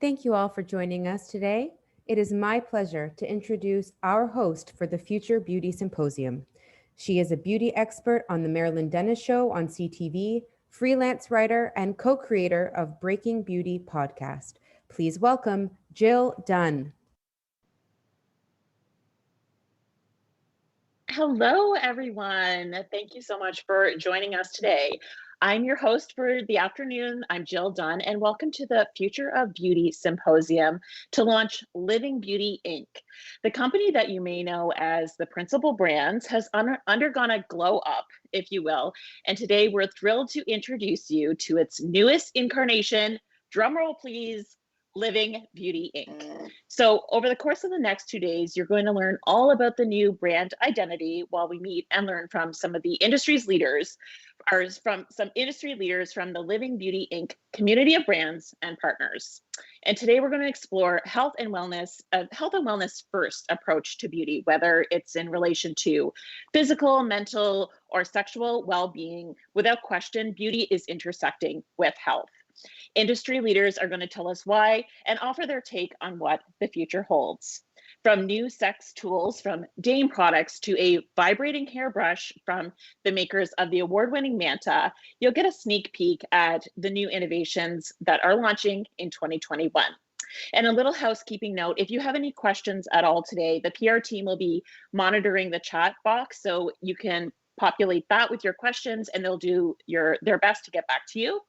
Thank you all for joining us today. It is my pleasure to introduce our host for the Future Beauty Symposium. She is a beauty expert on The Marilyn Dennis Show on CTV, freelance writer, and co-creator of Breaking Beauty podcast. Please welcome Jill Dunn. Hello, everyone. Thank you so much for joining us today. I'm your host for the afternoon. I'm Jill Dunn, and welcome to the Future of Beauty Symposium to launch Living Beauty Inc. The company that you may know as the Principal Brands has undergone a glow up, if you will, and today we're thrilled to introduce you to its newest incarnation. Drumroll, please. Living Beauty Inc. So over the course of the next 2 days, you're going to learn all about the new brand identity while we meet and learn from some of the industry's leaders, or from some industry leaders from the Living Beauty Inc. community of brands and partners. And today we're going to explore health and wellness first approach to beauty, whether it's in relation to physical, mental, or sexual well-being. Without question, beauty is intersecting with health. Industry leaders are going to tell us why and offer their take on what the future holds. From new sex tools from Dame products to a vibrating hairbrush from the makers of the award-winning Manta, you'll get a sneak peek at the new innovations that are launching in 2021. And a little housekeeping note, if you have any questions at all today, the PR team will be monitoring the chat box, so you can populate that with your questions and they'll do their best to get back to you.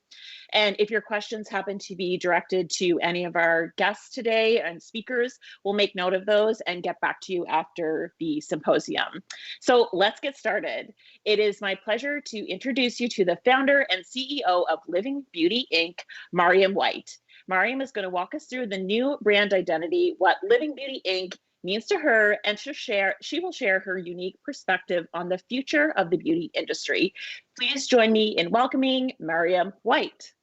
And if your questions happen to be directed to any of our guests today and speakers, we'll make note of those and get back to you after the symposium. So let's get started. It is my pleasure to introduce you to the founder and CEO of Living Beauty Inc., Mariam White. Mariam is going to walk us through the new brand identity, what Living Beauty Inc. means to her, and she will share her unique perspective on the future of the beauty industry. Please join me in welcoming Mariam White.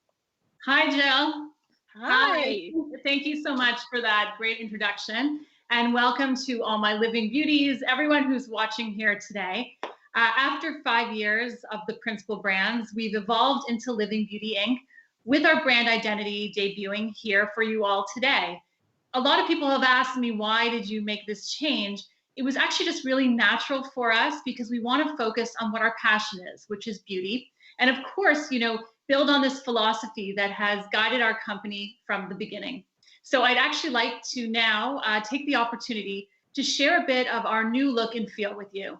Hi, Jill. Hi. Thank you so much for that great introduction. And welcome to all my living beauties, everyone who's watching here today. After 5 years of the Principal Brands, we've evolved into Living Beauty Inc. with our brand identity debuting here for you all today. A lot of people have asked me, why did you make this change? It was actually just really natural for us because we want to focus on what our passion is, which is beauty. And of course, build on this philosophy that has guided our company from the beginning. So I'd actually like to now take the opportunity to share a bit of our new look and feel with you.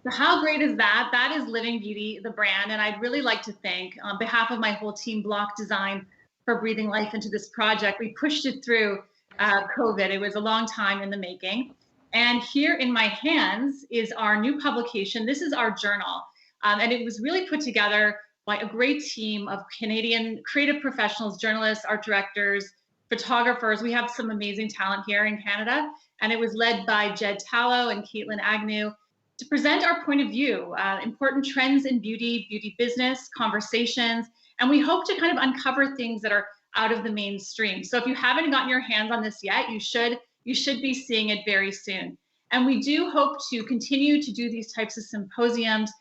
So how great is that? That is Living Beauty, the brand. And I'd really like to thank, on behalf of my whole team, Block Design, for breathing life into this project. We pushed it through COVID. It was a long time in the making. And here in my hands is our new publication. This is our journal. And it was really put together by a great team of Canadian creative professionals, journalists, art directors, photographers. We have some amazing talent here in Canada. And it was led by Jed Tallow and Caitlin Agnew to present our point of view, important trends in beauty, beauty business, conversations. And we hope to kind of uncover things that are out of the mainstream. So if you haven't gotten your hands on this yet, you should be seeing it very soon. And we do hope to continue to do these types of symposiums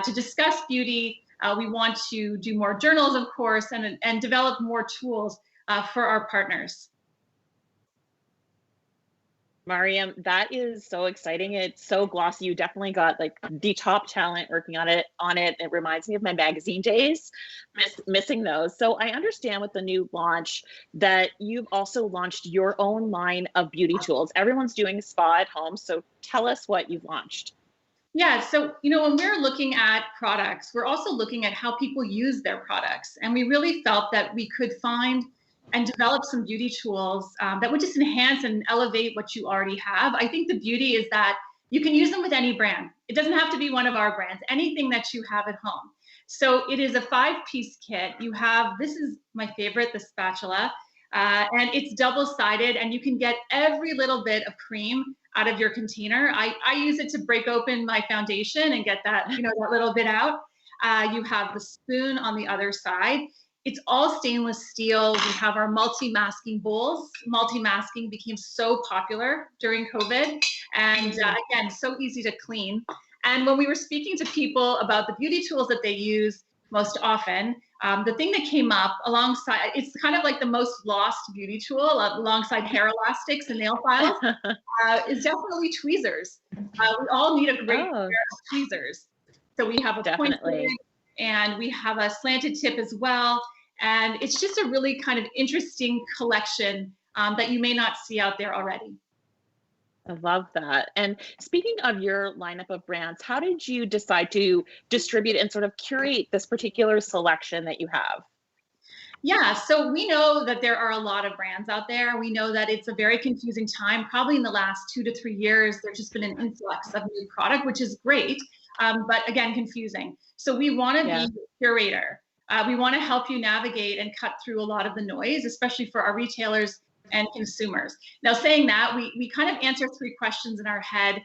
to discuss beauty. We want to do more journals, of course, and develop more tools for our partners. Mariam, that is so exciting. It's so glossy. You definitely got like the top talent working on it. It reminds me of my magazine days, missing those. So I understand with the new launch that you've also launched your own line of beauty tools. Everyone's doing a spa at home. So tell us what you've launched. Yeah, so when we're looking at products, we're also looking at how people use their products. And we really felt that we could find and develop some beauty tools that would just enhance and elevate what you already have. I think the beauty is that you can use them with any brand. It doesn't have to be one of our brands, anything that you have at home. So it is a 5-piece kit. You have, this is my favorite, the spatula, and it's double-sided, and you can get every little bit of cream out of your container. I use it to break open my foundation and get that, that little bit out. You have the spoon on the other side. It's all stainless steel. We have our multi-masking bowls. Multi-masking became so popular during COVID, and again, so easy to clean. And when we were speaking to people about the beauty tools that they use most often, the thing that came up alongside, it's kind of like the most lost beauty tool alongside hair elastics and nail files, is definitely tweezers. We all need a great pair of tweezers. So we have a pointed and we have a slanted tip as well. And it's just a really kind of interesting collection that you may not see out there already. I love that. And speaking of your lineup of brands, how did you decide to distribute and sort of curate this particular selection that you have? Yeah, so we know that there are a lot of brands out there. We know that it's a very confusing time. Probably in the last 2 to 3 years, there's just been an influx of new product, which is great, but again, confusing. So we want to be a curator. We want to help you navigate and cut through a lot of the noise, especially for our retailers and consumers. Now, saying that, we kind of answer 3 questions in our head.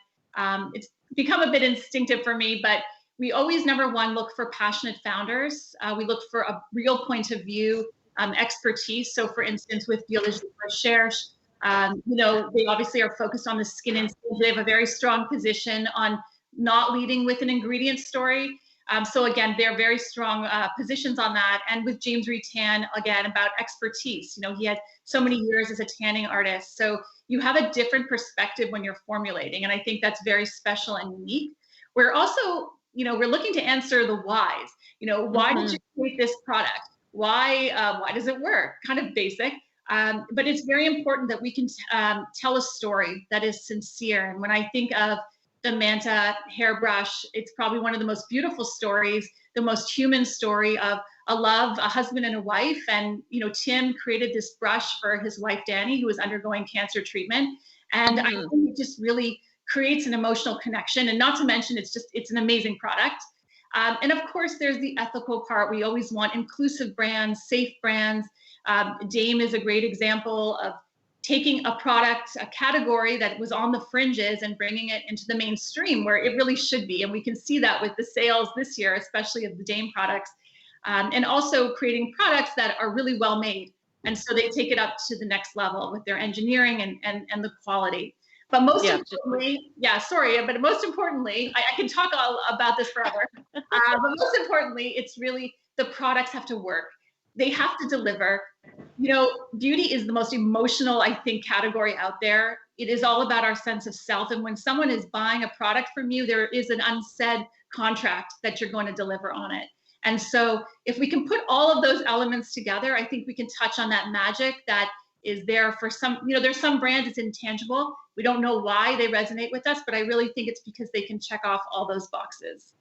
It's become a bit instinctive for me, but we always, number one, look for passionate founders. We look for a real point of view, expertise. So for instance, with Biologie Recherche, they obviously are focused on the skin and skin. They have a very strong position on not leading with an ingredient story. So again, they're very strong positions on that. And with James Retan, again, about expertise. He had so many years as a tanning artist. So you have a different perspective when you're formulating. And I think that's very special and unique. We're also, we're looking to answer the whys. Why did you create this product? Why does it work? Kind of basic. But it's very important that we can tell a story that is sincere. And when I think of the Manta hairbrush, it's probably one of the most beautiful stories, the most human story of a love, a husband and a wife. And, Tim created this brush for his wife, Danny, who was undergoing cancer treatment. And I think it just really creates an emotional connection. And not to mention, it's an amazing product. And of course, there's the ethical part. We always want inclusive brands, safe brands. Dame is a great example of taking a product, a category that was on the fringes and bringing it into the mainstream where it really should be. And we can see that with the sales this year, especially of the Dame products, and also creating products that are really well made. And so they take it up to the next level with their engineering and the quality. But most importantly, but most importantly, I can talk all about this forever. But most importantly, it's really the products have to work. They have to deliver. Beauty is the most emotional, I think, category out there. It is all about our sense of self. And when someone is buying a product from you, there is an unsaid contract that you're going to deliver on it. And so if we can put all of those elements together, I think we can touch on that magic that is there for some, there's some brands, it's intangible. We don't know why they resonate with us, but I really think it's because they can check off all those boxes.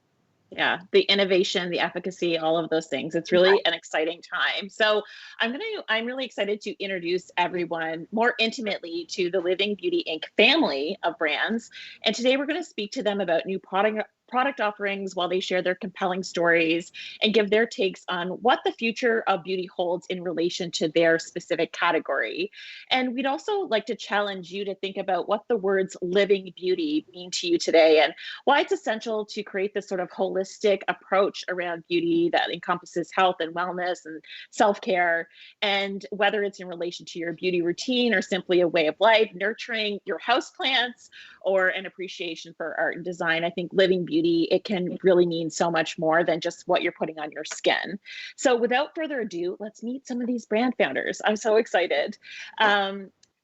Yeah, the innovation, the efficacy, all of those things. It's really an exciting time. So I'm really excited to introduce everyone more intimately to the Living Beauty Inc. family of brands. And today we're going to speak to them about new product offerings while they share their compelling stories and give their takes on what the future of beauty holds in relation to their specific category. And we'd also like to challenge you to think about what the words living beauty mean to you today, and why it's essential to create this sort of holistic approach around beauty that encompasses health and wellness and self-care, and whether it's in relation to your beauty routine or simply a way of life, nurturing your houseplants or an appreciation for art and design. I think living beauty, it can really mean so much more than just what you're putting on your skin. So without further ado, let's meet some of these brand founders. I'm so excited.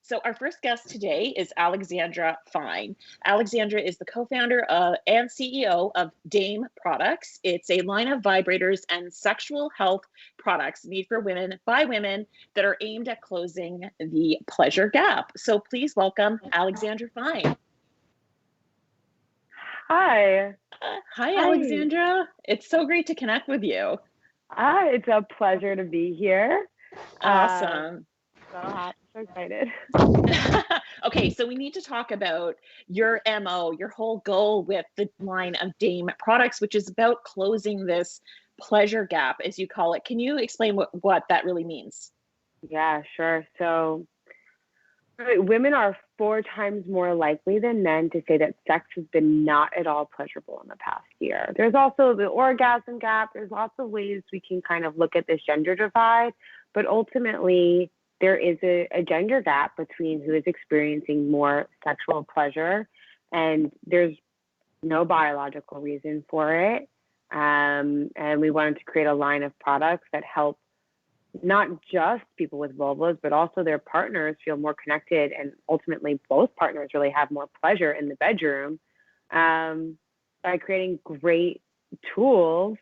So our first guest today is Alexandra Fine. Alexandra is the co-founder and CEO of Dame Products. It's a line of vibrators and sexual health products made for women by women that are aimed at closing the pleasure gap. So please welcome Alexandra Fine. Hi. Hi, Alexandra. It's so great to connect with you. It's a pleasure to be here. Awesome. So excited. Okay, so we need to talk about your MO, your whole goal with the line of Dame Products, which is about closing this pleasure gap, as you call it. Can you explain what that really means? Yeah, sure. So women are 4 times more likely than men to say that sex has been not at all pleasurable in the past year. There's also the orgasm gap. There's lots of ways we can kind of look at this gender divide, but ultimately there is a gender gap between who is experiencing more sexual pleasure, and there's no biological reason for it. And we wanted to create a line of products that help not just people with vulvas, but also their partners feel more connected, and ultimately both partners really have more pleasure in the bedroom by creating great tools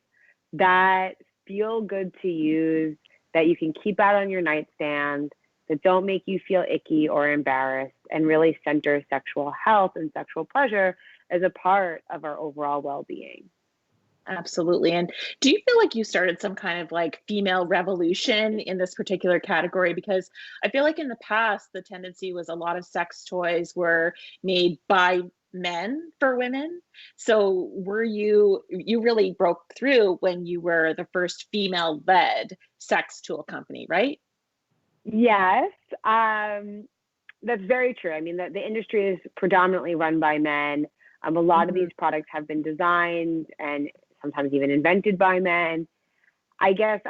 that feel good to use, that you can keep out on your nightstand, that don't make you feel icky or embarrassed, and really center sexual health and sexual pleasure as a part of our overall well-being. Absolutely. And do you feel like you started some kind of like female revolution in this particular category? Because I feel like in the past, the tendency was a lot of sex toys were made by men for women. So you really broke through when you were the first female-led sex tool company, right? Yes, that's very true. I mean, the industry is predominantly run by men. A lot of these products have been designed and sometimes even invented by men. I guess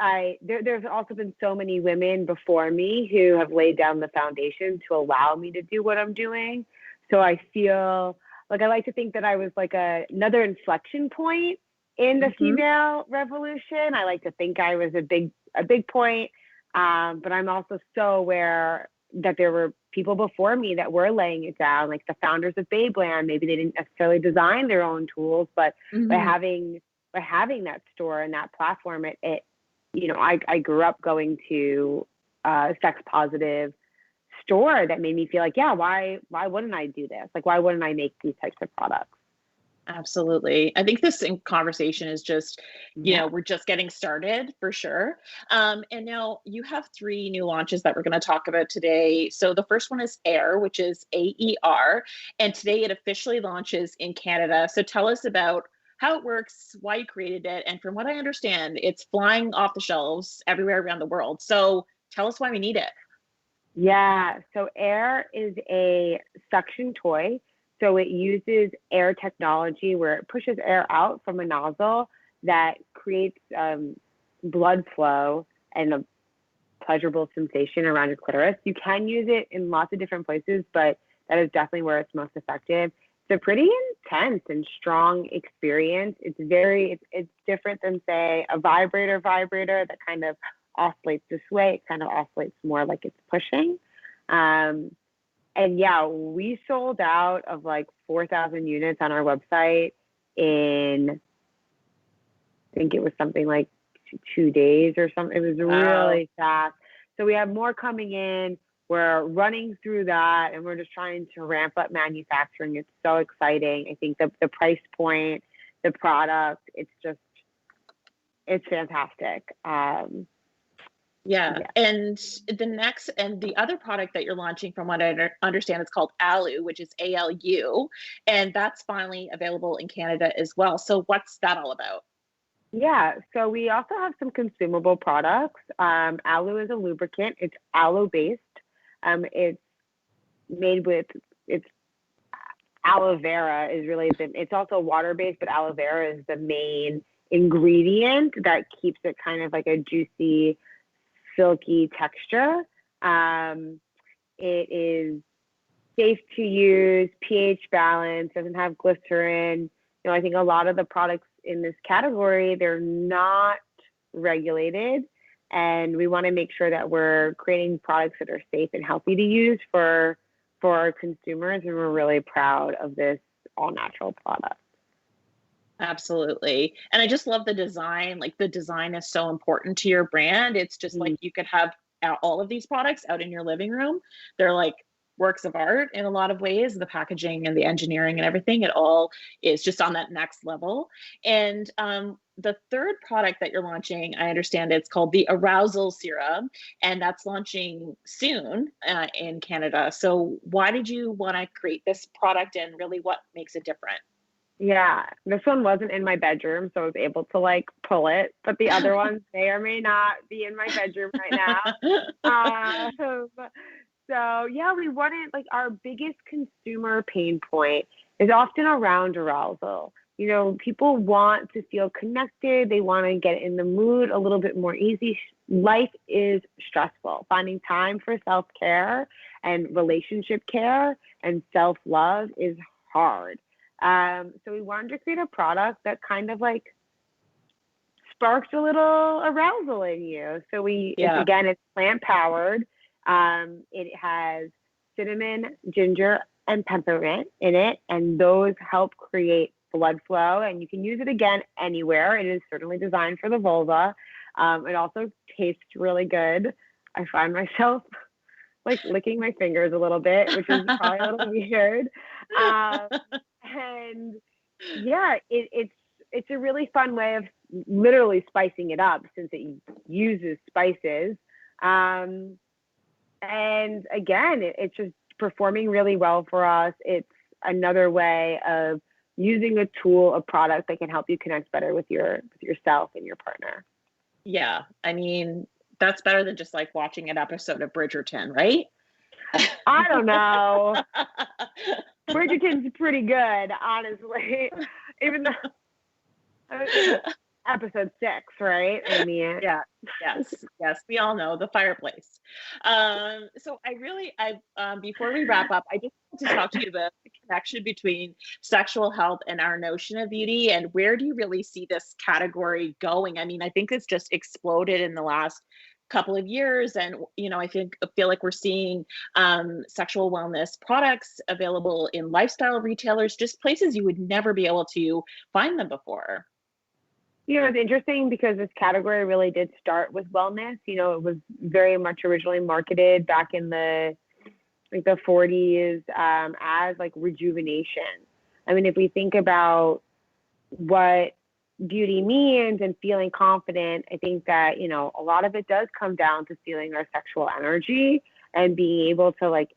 there's also been so many women before me who have laid down the foundation to allow me to do what I'm doing. So I feel like I like to think that I was like another inflection point in the female revolution. I like to think I was a big point, but I'm also so aware that there were people before me that were laying it down, like the founders of Babeland. Maybe they didn't necessarily design their own tools, but by having that store and that platform, I grew up going to a sex positive store that made me feel like, yeah, why wouldn't I do this? Like, why wouldn't I make these types of products? Absolutely. I think this conversation is just, we're just getting started for sure. And now you have 3 new launches that we're going to talk about today. So the first one is Air, which is AER, and today it officially launches in Canada. So tell us about how it works, why you created it, and from what I understand, it's flying off the shelves everywhere around the world. So tell us why we need it. Yeah, so Air is a suction toy. So it uses air technology where it pushes air out from a nozzle that creates blood flow and a pleasurable sensation around your clitoris. You can use it in lots of different places, but that is definitely where it's most effective. It's a pretty intense and strong experience. It's different than, say, a vibrator that kind of oscillates this way. It kind of oscillates more like it's pushing. And yeah, we sold out of like 4,000 units on our website in, I think it was something like 2 days or something. It was really fast. So we have more coming in. We're running through that, and we're just trying to ramp up manufacturing. It's so exciting. I think the price point the product. It's fantastic. Yeah. And the other product that you're launching, from what I understand, it's called ALU, which is ALU, and that's finally available in Canada as well. So what's that all about? Yeah, so we also have some consumable products. Aloe is a lubricant. It's aloe based. It's made with, it's aloe vera is really it's also water based, but aloe vera is the main ingredient that keeps it kind of like a juicy, silky texture. It is safe to use, pH balance, doesn't have glycerin. I think a lot of the products in this category, they're not regulated, and we want to make sure that we're creating products that are safe and healthy to use for our consumers, and we're really proud of this all natural product. Absolutely. And I just love the design. Like, the design is so important to your brand. It's just like you could have all of these products out in your living room. They're like works of art in a lot of ways. The packaging and the engineering and everything, it all is just on that next level. And the third product that you're launching, I understand it's called the Arousal Serum, and that's launching soon in Canada. So why did you want to create this product, and really what makes it different? Yeah, this one wasn't in my bedroom, so I was able to like pull it, but the other ones may or may not be in my bedroom right now. So yeah, we wanted, like, our biggest consumer pain point is often around arousal. People want to feel connected. They want to get in the mood a little bit more easy. Life is stressful. Finding time for self-care and relationship care and self-love is hard. So we wanted to create a product that kind of like sparks a little arousal in you. So it's plant powered. It has cinnamon, ginger, and peppermint in it, and those help create blood flow. And you can use it again anywhere. It is certainly designed for the vulva. It also tastes really good. I find myself like licking my fingers a little bit, which is probably a little weird. And yeah, it's a really fun way of literally spicing it up, since it uses spices. And again, it's just performing really well for us. It's another way of using a tool, a product that can help you connect better with yourself and your partner. Yeah, I mean, that's better than just like watching an episode of Bridgerton, right? I don't know. Bridgerton's pretty good, honestly. Even though episode 6, right? I mean, yeah, yes, we all know the fireplace. So before we wrap up, I just want to talk to you about the connection between sexual health and our notion of beauty, and where do you really see this category going? I mean, I think it's just exploded in the last couple of years, and I feel like we're seeing sexual wellness products available in lifestyle retailers, just places you would never be able to find them before. It's interesting because this category really did start with wellness. It was very much originally marketed back in the 40s as like rejuvenation. I mean, if we think about what beauty means and feeling confident, I think that, a lot of it does come down to feeling our sexual energy and being able to like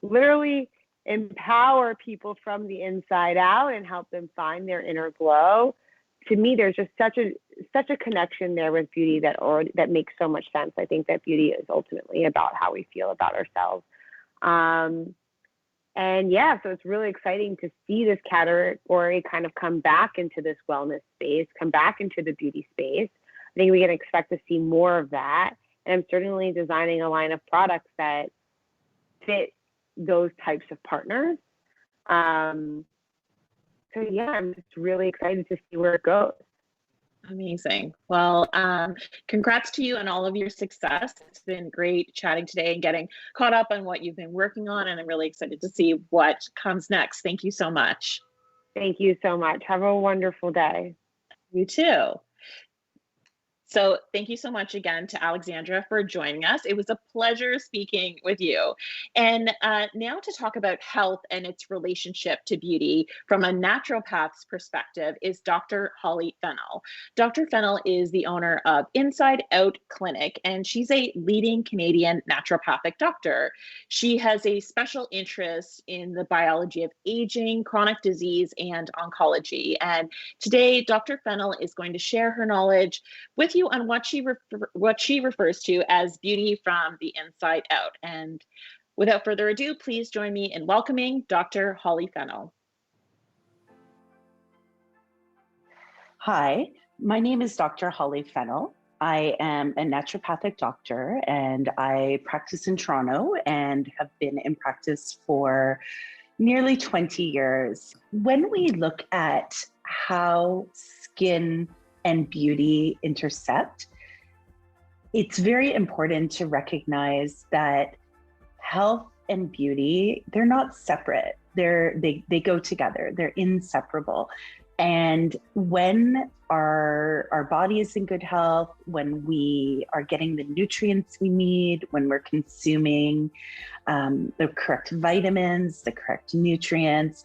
literally empower people from the inside out and help them find their inner glow. To me, there's just such a connection there with beauty that makes so much sense. I think that beauty is ultimately about how we feel about ourselves. And yeah, so it's really exciting to see this category kind of come back into this wellness space, come back into the beauty space. I think we can expect to see more of that. And I'm certainly designing a line of products that fit those types of partners. So yeah, I'm just really excited to see where it goes. Amazing. Well, congrats to you on all of your success. It's been great chatting today and getting caught up on what you've been working on, and I'm really excited to see what comes next. Thank you so much. Thank you so much. Have a wonderful day. You too. So thank you so much again to Alexandra for joining us. It was a pleasure speaking with you. And now to talk about health and its relationship to beauty from a naturopath's perspective is Dr. Holly Fennell. Dr. Fennell is the owner of Inside Out Clinic, and she's a leading Canadian naturopathic doctor. She has a special interest in the biology of aging, chronic disease, and oncology. And today, Dr. Fennell is going to share her knowledge with you on what she refers to as beauty from the inside out. And without further ado, please join me in welcoming Dr. Holly Fennell. Hi, my name is Dr. Holly Fennell. I am a naturopathic doctor and I practice in Toronto and have been in practice for nearly 20 years. When we look at how skin and beauty intersect, it's very important to recognize that health and beauty, they're not separate. They go together. They're inseparable. And when our body is in good health, when we are getting the nutrients we need, when we're consuming the correct vitamins, the correct nutrients,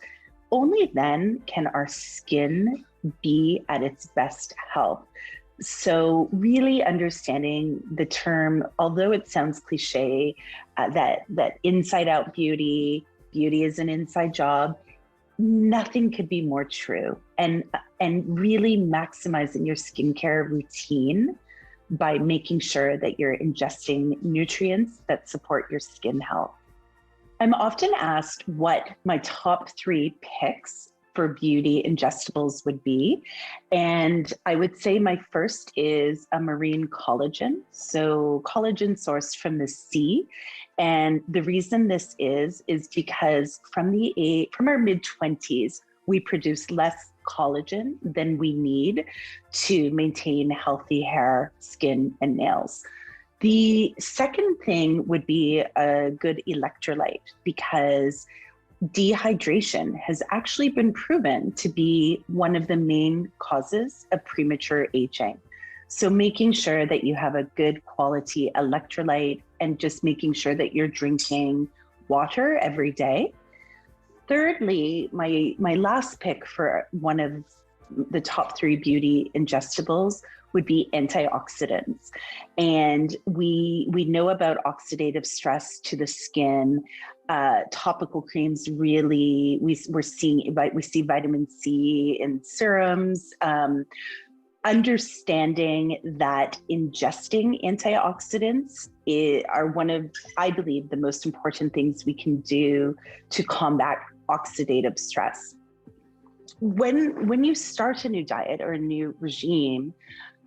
only then can our skin be at its best health. So really understanding the term, although it sounds cliche, that inside out beauty is an inside job, nothing could be more true. And really maximizing your skincare routine by making sure that you're ingesting nutrients that support your skin health. I'm often asked what my top 3 picks for beauty ingestibles would be. And I would say my first is a marine collagen. So collagen sourced from the sea. And the reason this is because from our mid-20s, we produce less collagen than we need to maintain healthy hair, skin, and nails. The second thing would be a good electrolyte, because dehydration has actually been proven to be one of the main causes of premature aging. So making sure that you have a good quality electrolyte and just making sure that you're drinking water every day. Thirdly, my last pick for one of the top 3 beauty ingestibles would be antioxidants. And we know about oxidative stress to the skin. Topical creams really, we see vitamin C in serums. Understanding that ingesting antioxidants are one of, I believe, the most important things we can do to combat oxidative stress. When you start a new diet or a new regime,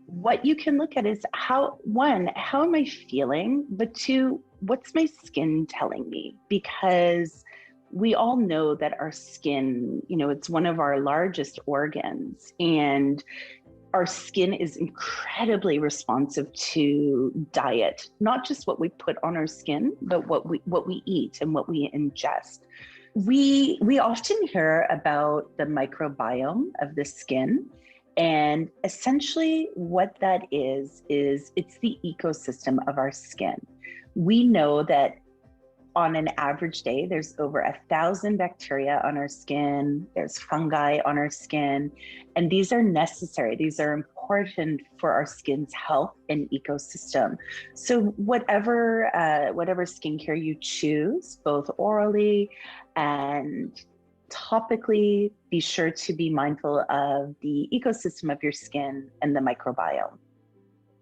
what you can look at is how am I feeling? But 2, what's my skin telling me? Because we all know that our skin, it's one of our largest organs, and our skin is incredibly responsive to diet, not just what we put on our skin, but what we eat and what we ingest. We often hear about the microbiome of the skin, and essentially what that is it's the ecosystem of our skin. We know that on an average day, there's over 1,000 bacteria on our skin, there's fungi on our skin, and these are necessary. These are important for our skin's health and ecosystem. So whatever skincare you choose, both orally and topically, be sure to be mindful of the ecosystem of your skin and the microbiome.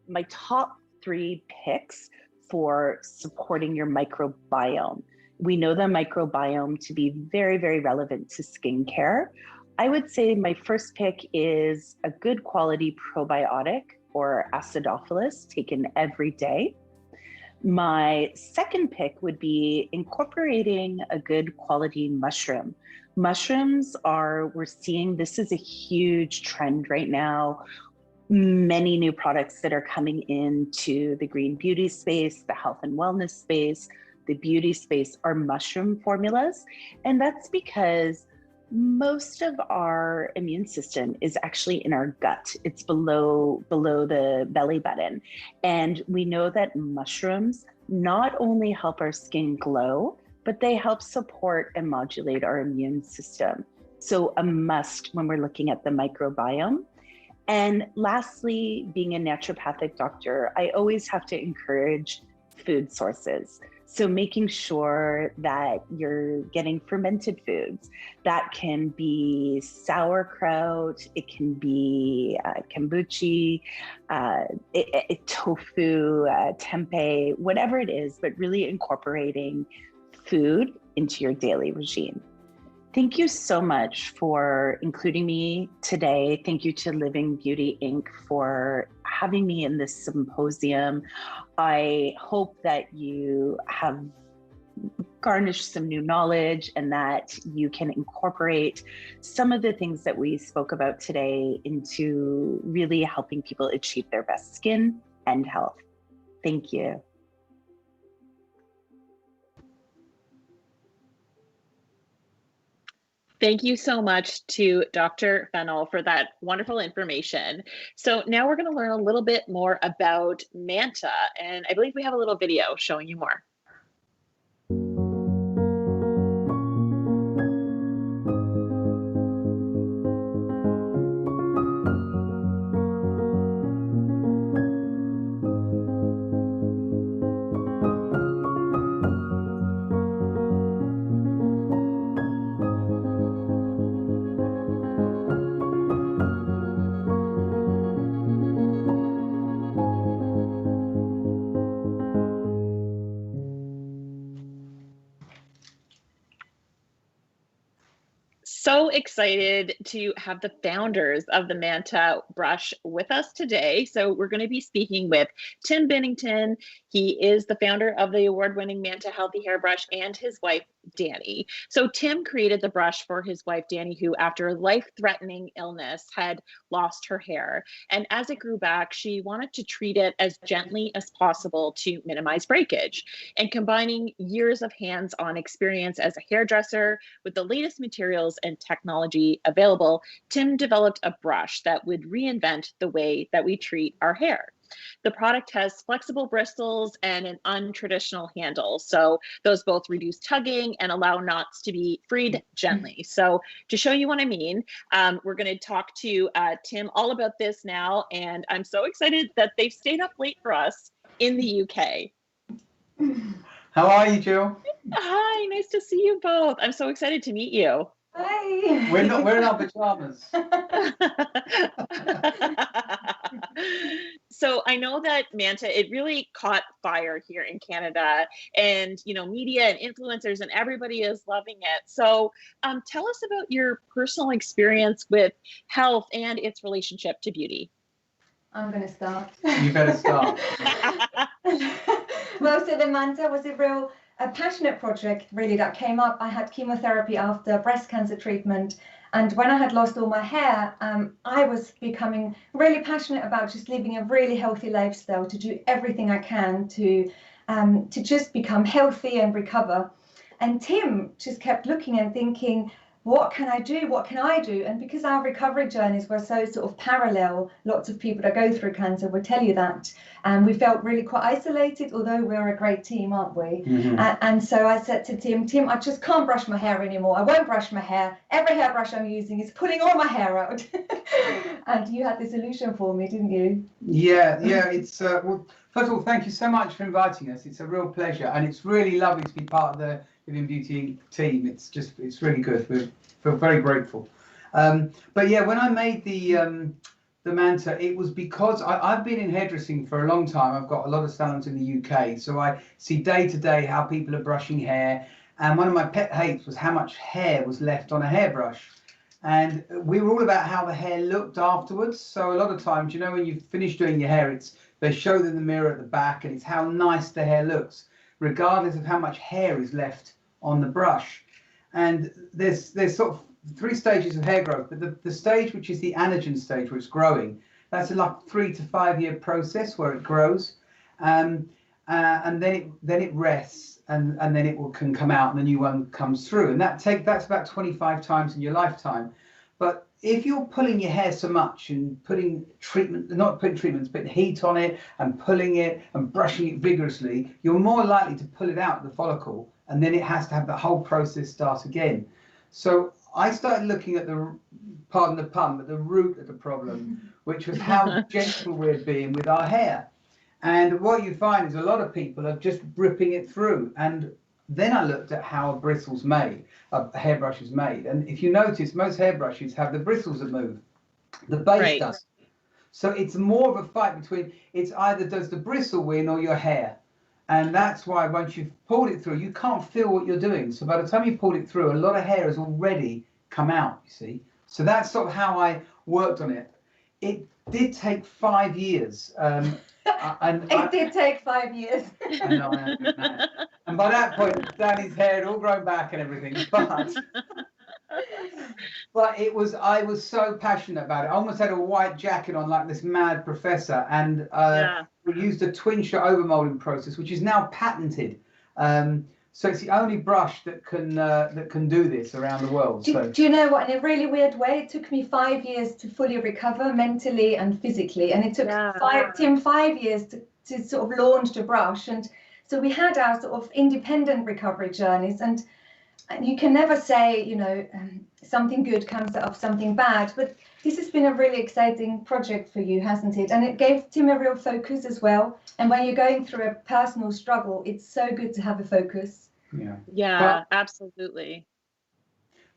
My top 3 picks for supporting your microbiome. We know the microbiome to be very, very relevant to skincare. I would say my first pick is a good quality probiotic or acidophilus taken every day. My second pick would be incorporating a good quality mushroom. Mushrooms we're seeing this is a huge trend right now. Many new products that are coming into the green beauty space, the health and wellness space, the beauty space are mushroom formulas. And that's because Most of our immune system is actually in our gut. It's below the belly button. And we know that mushrooms not only help our skin glow, but they help support and modulate our immune system. So a must when we're looking at the microbiome. And lastly, being a naturopathic doctor, I always have to encourage food sources. So making sure that you're getting fermented foods. That can be sauerkraut, it can be kombucha, tofu, tempeh, whatever it is, but really incorporating food into your daily regime. Thank you so much for including me today. Thank you to Living Beauty Inc. for having me in this symposium. I hope that you have garnished some new knowledge and that you can incorporate some of the things that we spoke about today into really helping people achieve their best skin and health. Thank you. Thank you so much to Dr. Fennell for that wonderful information. So now we're going to learn a little bit more about Manta, and I believe we have a little video showing you more. So excited to have the founders of the Manta brush with us today. So we're going to be speaking with Tim Binnington. He is the founder of the award-winning Manta Healthy Hair Brush, and his wife, Danny. So Tim created the brush for his wife, Danny, who after a life-threatening illness had lost her hair. And as it grew back, she wanted to treat it as gently as possible to minimize breakage. And combining years of hands-on experience as a hairdresser with the latest materials and technology available, Tim developed a brush that would reinvent the way that we treat our hair. The product has flexible bristles and an untraditional handle. So those both reduce tugging and allow knots to be freed gently. So to show you what I mean, we're going to talk to Tim all about this now. And I'm so excited that they've stayed up late for us in the UK. How are you, Jill? Hi, nice to see you both. I'm so excited to meet you. Hi. We're in our pajamas. So I know that Manta, it really caught fire here in Canada, and media and influencers and everybody is loving it. So tell us about your personal experience with health and its relationship to beauty. I'm going to start. You better start. Well, so the Manta was a passionate project, really, that came up. I had chemotherapy after breast cancer treatment. And when I had lost all my hair, I was becoming really passionate about just living a really healthy lifestyle, to do everything I can to just become healthy and recover. And Tim just kept looking and thinking, what can I do? What can I do? And because our recovery journeys were so sort of parallel, lots of people that go through cancer will tell you that. And we felt really quite isolated, although we're a great team, aren't we? Mm-hmm. And so I said to Tim, I just can't brush my hair anymore. I won't brush my hair. Every hairbrush I'm using is pulling all my hair out. And you had the solution for me, didn't you? Yeah. It's well, first of all, thank you so much for inviting us. It's a real pleasure, and it's really lovely to be part of the Living Beauty team. It's really good. We feel very grateful. But yeah, when I made the Manta, it was because I've been in hairdressing for a long time. I've got a lot of salons in the UK, so I see day to day how people are brushing hair. And one of my pet hates was how much hair was left on a hairbrush. And we were all about how the hair looked afterwards. So a lot of times, when you finish doing your hair, they show in the mirror at the back, and it's how nice the hair looks, regardless of how much hair is left on the brush. And there's sort of 3 stages of hair growth, but the stage which is the anagen stage, where it's growing, that's a 3 to 5 year process where it grows. And and then it rests, and then it can come out, and a new one comes through, and that's about 25 times in your lifetime. But if you're pulling your hair so much and putting heat on it and pulling it and brushing it vigorously, you're more likely to pull it out of the follicle, and then it has to have the whole process start again. So I started looking at pardon the pun, but the root of the problem, which was how gentle we're being with our hair. And what you find is a lot of people are just ripping it through. And then I looked at how a bristle's made, a hairbrush is made. And if you notice, most hairbrushes have the bristles that move. The base does. So it's more of a fight between, it's either does the bristle win or your hair. And that's why once you've pulled it through, you can't feel what you're doing. So by the time you pulled it through, a lot of hair has already come out, you see. So that's sort of how I worked on it. It did take 5 years. It did take 5 years. I know, and by that point, Danny's hair had all grown back and everything. But I was so passionate about it. I almost had a white jacket on like this mad professor, and we used a twin shot overmolding process, which is now patented. So it's the only brush that can do this around the world. Do you know what? In a really weird way, it took me 5 years to fully recover mentally and physically, and it took Tim 5 years to sort of launch the brush. And so we had our sort of independent recovery journeys, and you can never say, you know, something good comes out of something bad, but this has been a really exciting project for you, hasn't it? And it gave Tim a real focus as well. And when you're going through a personal struggle, it's so good to have a focus. Yeah, absolutely.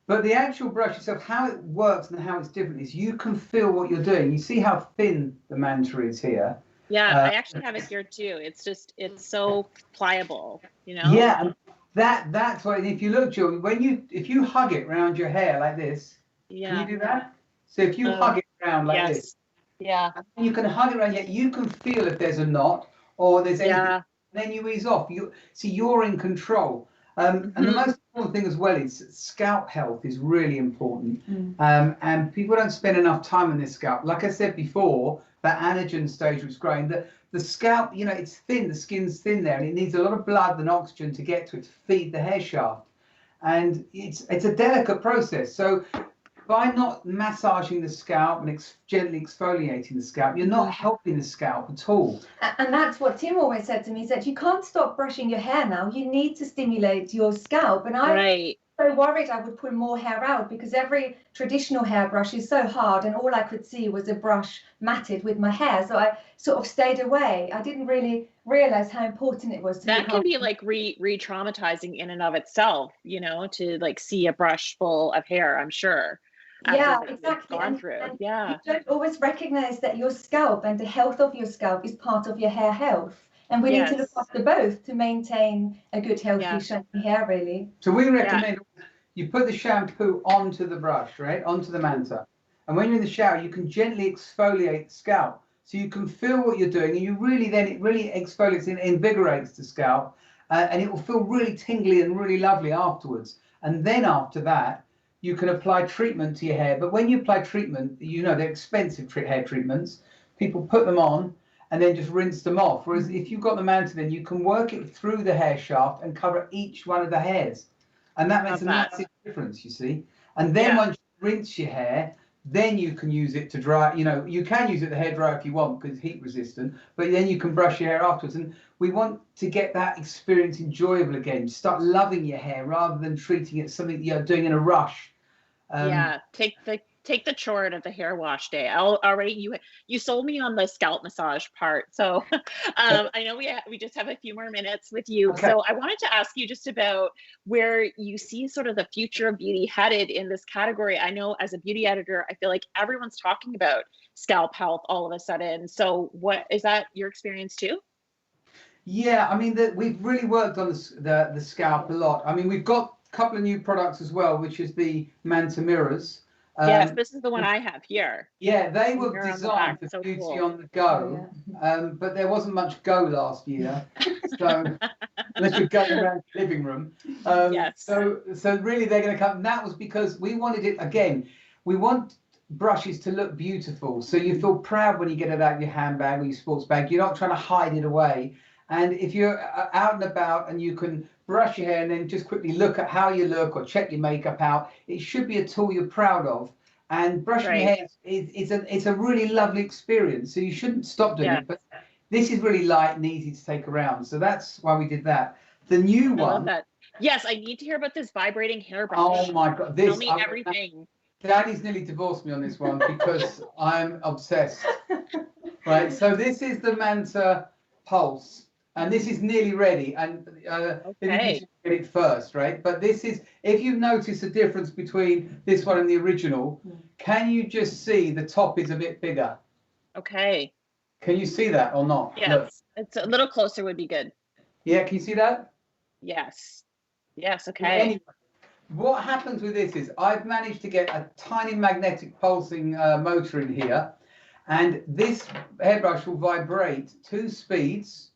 But the actual brush itself, how it works and how it's different is you can feel what you're doing. You see how thin the manta is here. Yeah, I actually have it here too. It's so pliable, you know? Yeah, and that's why, if you look, Jill, if you hug it around your hair like this, can you do that? So if you hug it around like this, you can hug it around here, you can feel if there's a knot or there's anything, then you ease off. You're in control. And the most important thing as well is scalp health is really important. And people don't spend enough time on their scalp. Like I said before, that anagen stage was growing. The scalp, you know, it's thin, the skin's thin there, and it needs a lot of blood and oxygen to get to it, to feed the hair shaft. And it's a delicate process. So by not massaging the scalp and gently exfoliating the scalp, you're not helping the scalp at all. And that's what Tim always said to me. He said, you can't stop brushing your hair now. You need to stimulate your scalp. And I was so worried I would pull more hair out, because every traditional hairbrush is so hard, and all I could see was a brush matted with my hair. So I sort of stayed away. I didn't really realize how important it was. That can be like re-traumatizing in and of itself, you know, to like see a brush full of hair, I'm sure. Yeah, exactly. And you don't always recognize that your scalp and the health of your scalp is part of your hair health. And we need to look after both to maintain a good, healthy, shiny hair, really. So we recommend you put the shampoo onto the brush, right, onto the manta. And when you're in the shower, you can gently exfoliate the scalp. So you can feel what you're doing, and it really exfoliates and invigorates the scalp. And it will feel really tingly and really lovely afterwards. And then after that, you can apply treatment to your hair. But when you apply treatment, you know, they're expensive hair treatments. People put them on and then just rinse them off. Whereas if you've got the manta, then you can work it through the hair shaft and cover each one of the hairs. And that makes a massive difference, you see. And then once you rinse your hair, then you can use it to dry. You know, you can use it to hair dry if you want, because it's heat resistant, but then you can brush your hair afterwards. And we want to get that experience enjoyable again. Start loving your hair rather than treating it as something you're doing in a rush. Take the chore out of the hair wash day. Already you sold me on the scalp massage part. So I know we just have a few more minutes with you. Okay. So I wanted to ask you just about where you see sort of the future of beauty headed in this category. I know as a beauty editor, I feel like everyone's talking about scalp health all of a sudden. So what is that your experience too? Yeah, I mean, we've really worked on the scalp a lot. I mean, we've got a couple of new products as well, which is the Manta Mirrors. Yes, this is the one I have here. Yeah, they were designed for beauty on the go, but there wasn't much go last year. So unless you're going around the living room. So really they're going to come. And that was because we wanted it, again, we want brushes to look beautiful. So you feel proud when you get it out of your handbag or your sports bag. You're not trying to hide it away. And if you're out and about and you can brush your hair and then just quickly look at how you look or check your makeup out, it should be a tool you're proud of. And brushing your hair it's a really lovely experience. So you shouldn't stop doing it. But this is really light and easy to take around. So that's why we did that. The new one. I love that. Yes, I need to hear about this vibrating hairbrush. Oh my God. Tell me everything. Daddy's nearly divorced me on this one because I'm obsessed. Right. So this is the Manta Pulse. And this is nearly ready. And get it first, right? But this is, if you've noticed a difference between this one and the original, can you just see the top is a bit bigger? Okay. Can you see that or not? Yes. Look. It's a little closer would be good. Yeah, can you see that? Yes. Yes, okay. Anyway, what happens with this is I've managed to get a tiny magnetic pulsing motor in here. And this hairbrush will vibrate 2 speeds.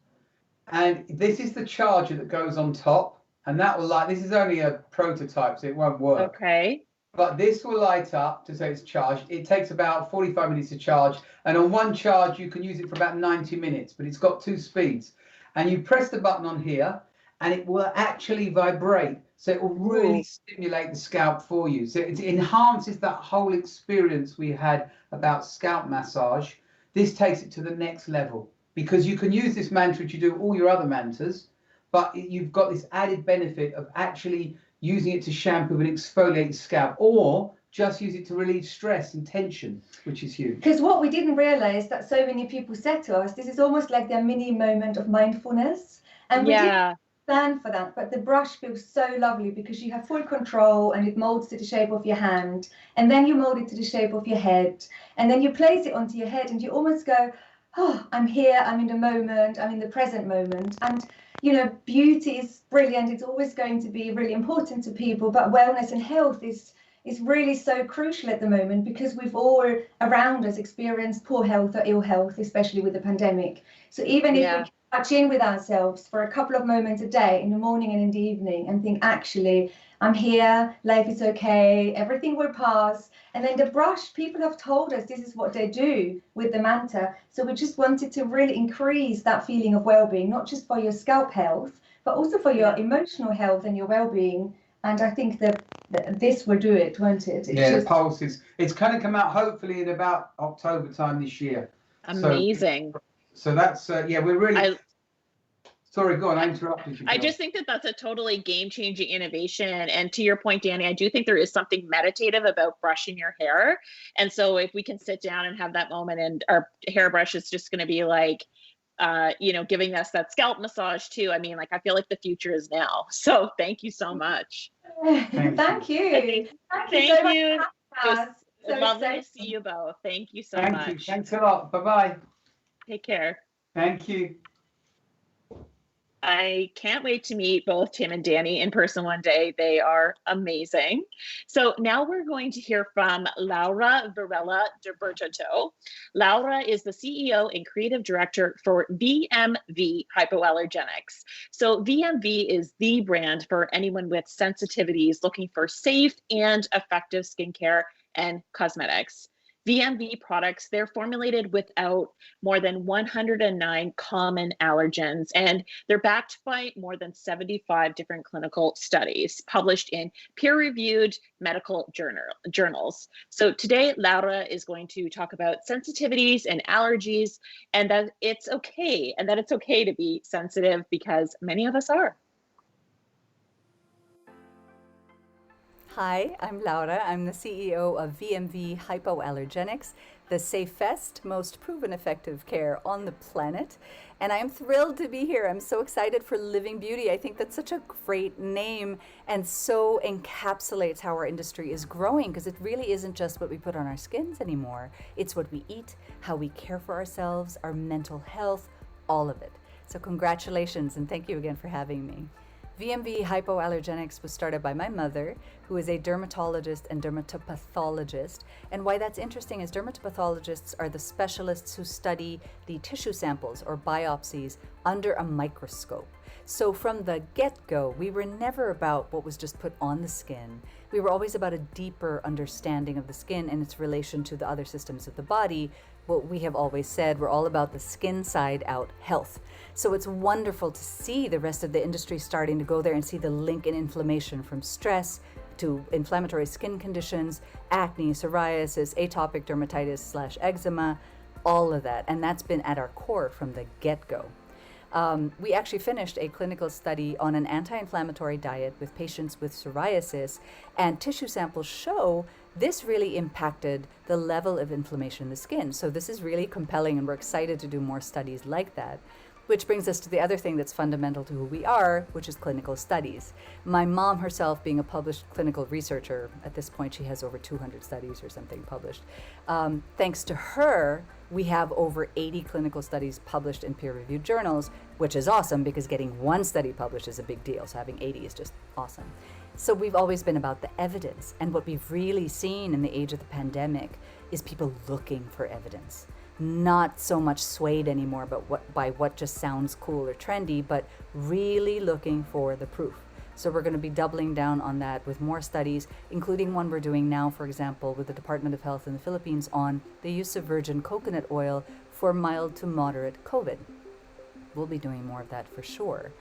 And this is the charger that goes on top, and that will light. This is only a prototype, so it won't work. Okay. But this will light up to say it's charged. It takes about 45 minutes to charge, and on one charge you can use it for about 90 minutes. But it's got 2 speeds, and you press the button on here, and it will actually vibrate. So it will really stimulate the scalp for you. So it enhances that whole experience we had about scalp massage. This takes it to the next level. Because you can use this manta to do all your other mantas, but you've got this added benefit of actually using it to shampoo and exfoliate the scalp, or just use it to relieve stress and tension, which is huge. Because what we didn't realize that so many people said to us, this is almost like their mini moment of mindfulness. And we didn't plan for that, but the brush feels so lovely because you have full control and it molds to the shape of your hand. And then you mold it to the shape of your head. And then you place it onto your head and you almost go, oh, I'm here, I'm in the moment, I'm in the present moment. And, you know, beauty is brilliant. It's always going to be really important to people, but wellness and health is really so crucial at the moment because we've all around us experienced poor health or ill health, especially with the pandemic. So even if we touch in with ourselves for a couple of moments a day, in the morning and in the evening, and think, actually, I'm here, life is okay, everything will pass. And then the brush, people have told us this is what they do with the Manta. So we just wanted to really increase that feeling of well-being, not just for your scalp health, but also for your emotional health and your well-being. And I think that this will do it, won't it? The Pulse it's going to come out hopefully in about October time this year. Amazing. So that's, we're really... Sorry, go on, I interrupted you. I just think that that's a totally game-changing innovation. And to your point, Danny, I do think there is something meditative about brushing your hair. And so if we can sit down and have that moment, and our hairbrush is just going to be like, giving us that scalp massage too. I mean, like, I feel like the future is now. So thank you so much. Thank you. Thank you. Lovely to see you both. Thank you so much. Thank you. Thanks a lot. Bye-bye. Take care. Thank you. I can't wait to meet both Tim and Danny in person one day. They are amazing. So now we're going to hear from Laura Varela de Bertato. Laura is the CEO and creative director for VMV Hypoallergenics. So VMV is the brand for anyone with sensitivities looking for safe and effective skincare and cosmetics. VMV products, they're formulated without more than 109 common allergens, and they're backed by more than 75 different clinical studies published in peer-reviewed medical journals. So today, Laura is going to talk about sensitivities and allergies, and that it's okay, to be sensitive because many of us are. Hi, I'm Laura. I'm the CEO of VMV Hypoallergenics, the safest, most proven effective care on the planet. And I'm thrilled to be here. I'm so excited for Living Beauty. I think that's such a great name and so encapsulates how our industry is growing, because it really isn't just what we put on our skins anymore. It's what we eat, how we care for ourselves, our mental health, all of it. So congratulations, and thank you again for having me. VMV Hypoallergenics was started by my mother, who is a dermatologist and dermatopathologist. And why that's interesting is dermatopathologists are the specialists who study the tissue samples or biopsies under a microscope. So from the get-go, we were never about what was just put on the skin. We were always about a deeper understanding of the skin and its relation to the other systems of the body. What we have always said, we're all about the skin side out health. So it's wonderful to see the rest of the industry starting to go there and see the link in inflammation from stress to inflammatory skin conditions, acne, psoriasis, atopic dermatitis / eczema, all of that. And that's been at our core from the get-go. We actually finished a clinical study on an anti-inflammatory diet with patients with psoriasis, and tissue samples show this really impacted the level of inflammation in the skin. So this is really compelling, and we're excited to do more studies like that. Which brings us to the other thing that's fundamental to who we are, which is clinical studies. My mom herself, being a published clinical researcher, at this point she has over 200 studies or something published. Thanks to her, we have over 80 clinical studies published in peer-reviewed journals, which is awesome because getting one study published is a big deal. So having 80 is just awesome. So we've always been about the evidence. And what we've really seen in the age of the pandemic is people looking for evidence. Not so much swayed anymore by what just sounds cool or trendy, but really looking for the proof. So we're going to be doubling down on that with more studies, including one we're doing now, for example, with the Department of Health in the Philippines on the use of virgin coconut oil for mild to moderate COVID. We'll be doing more of that for sure.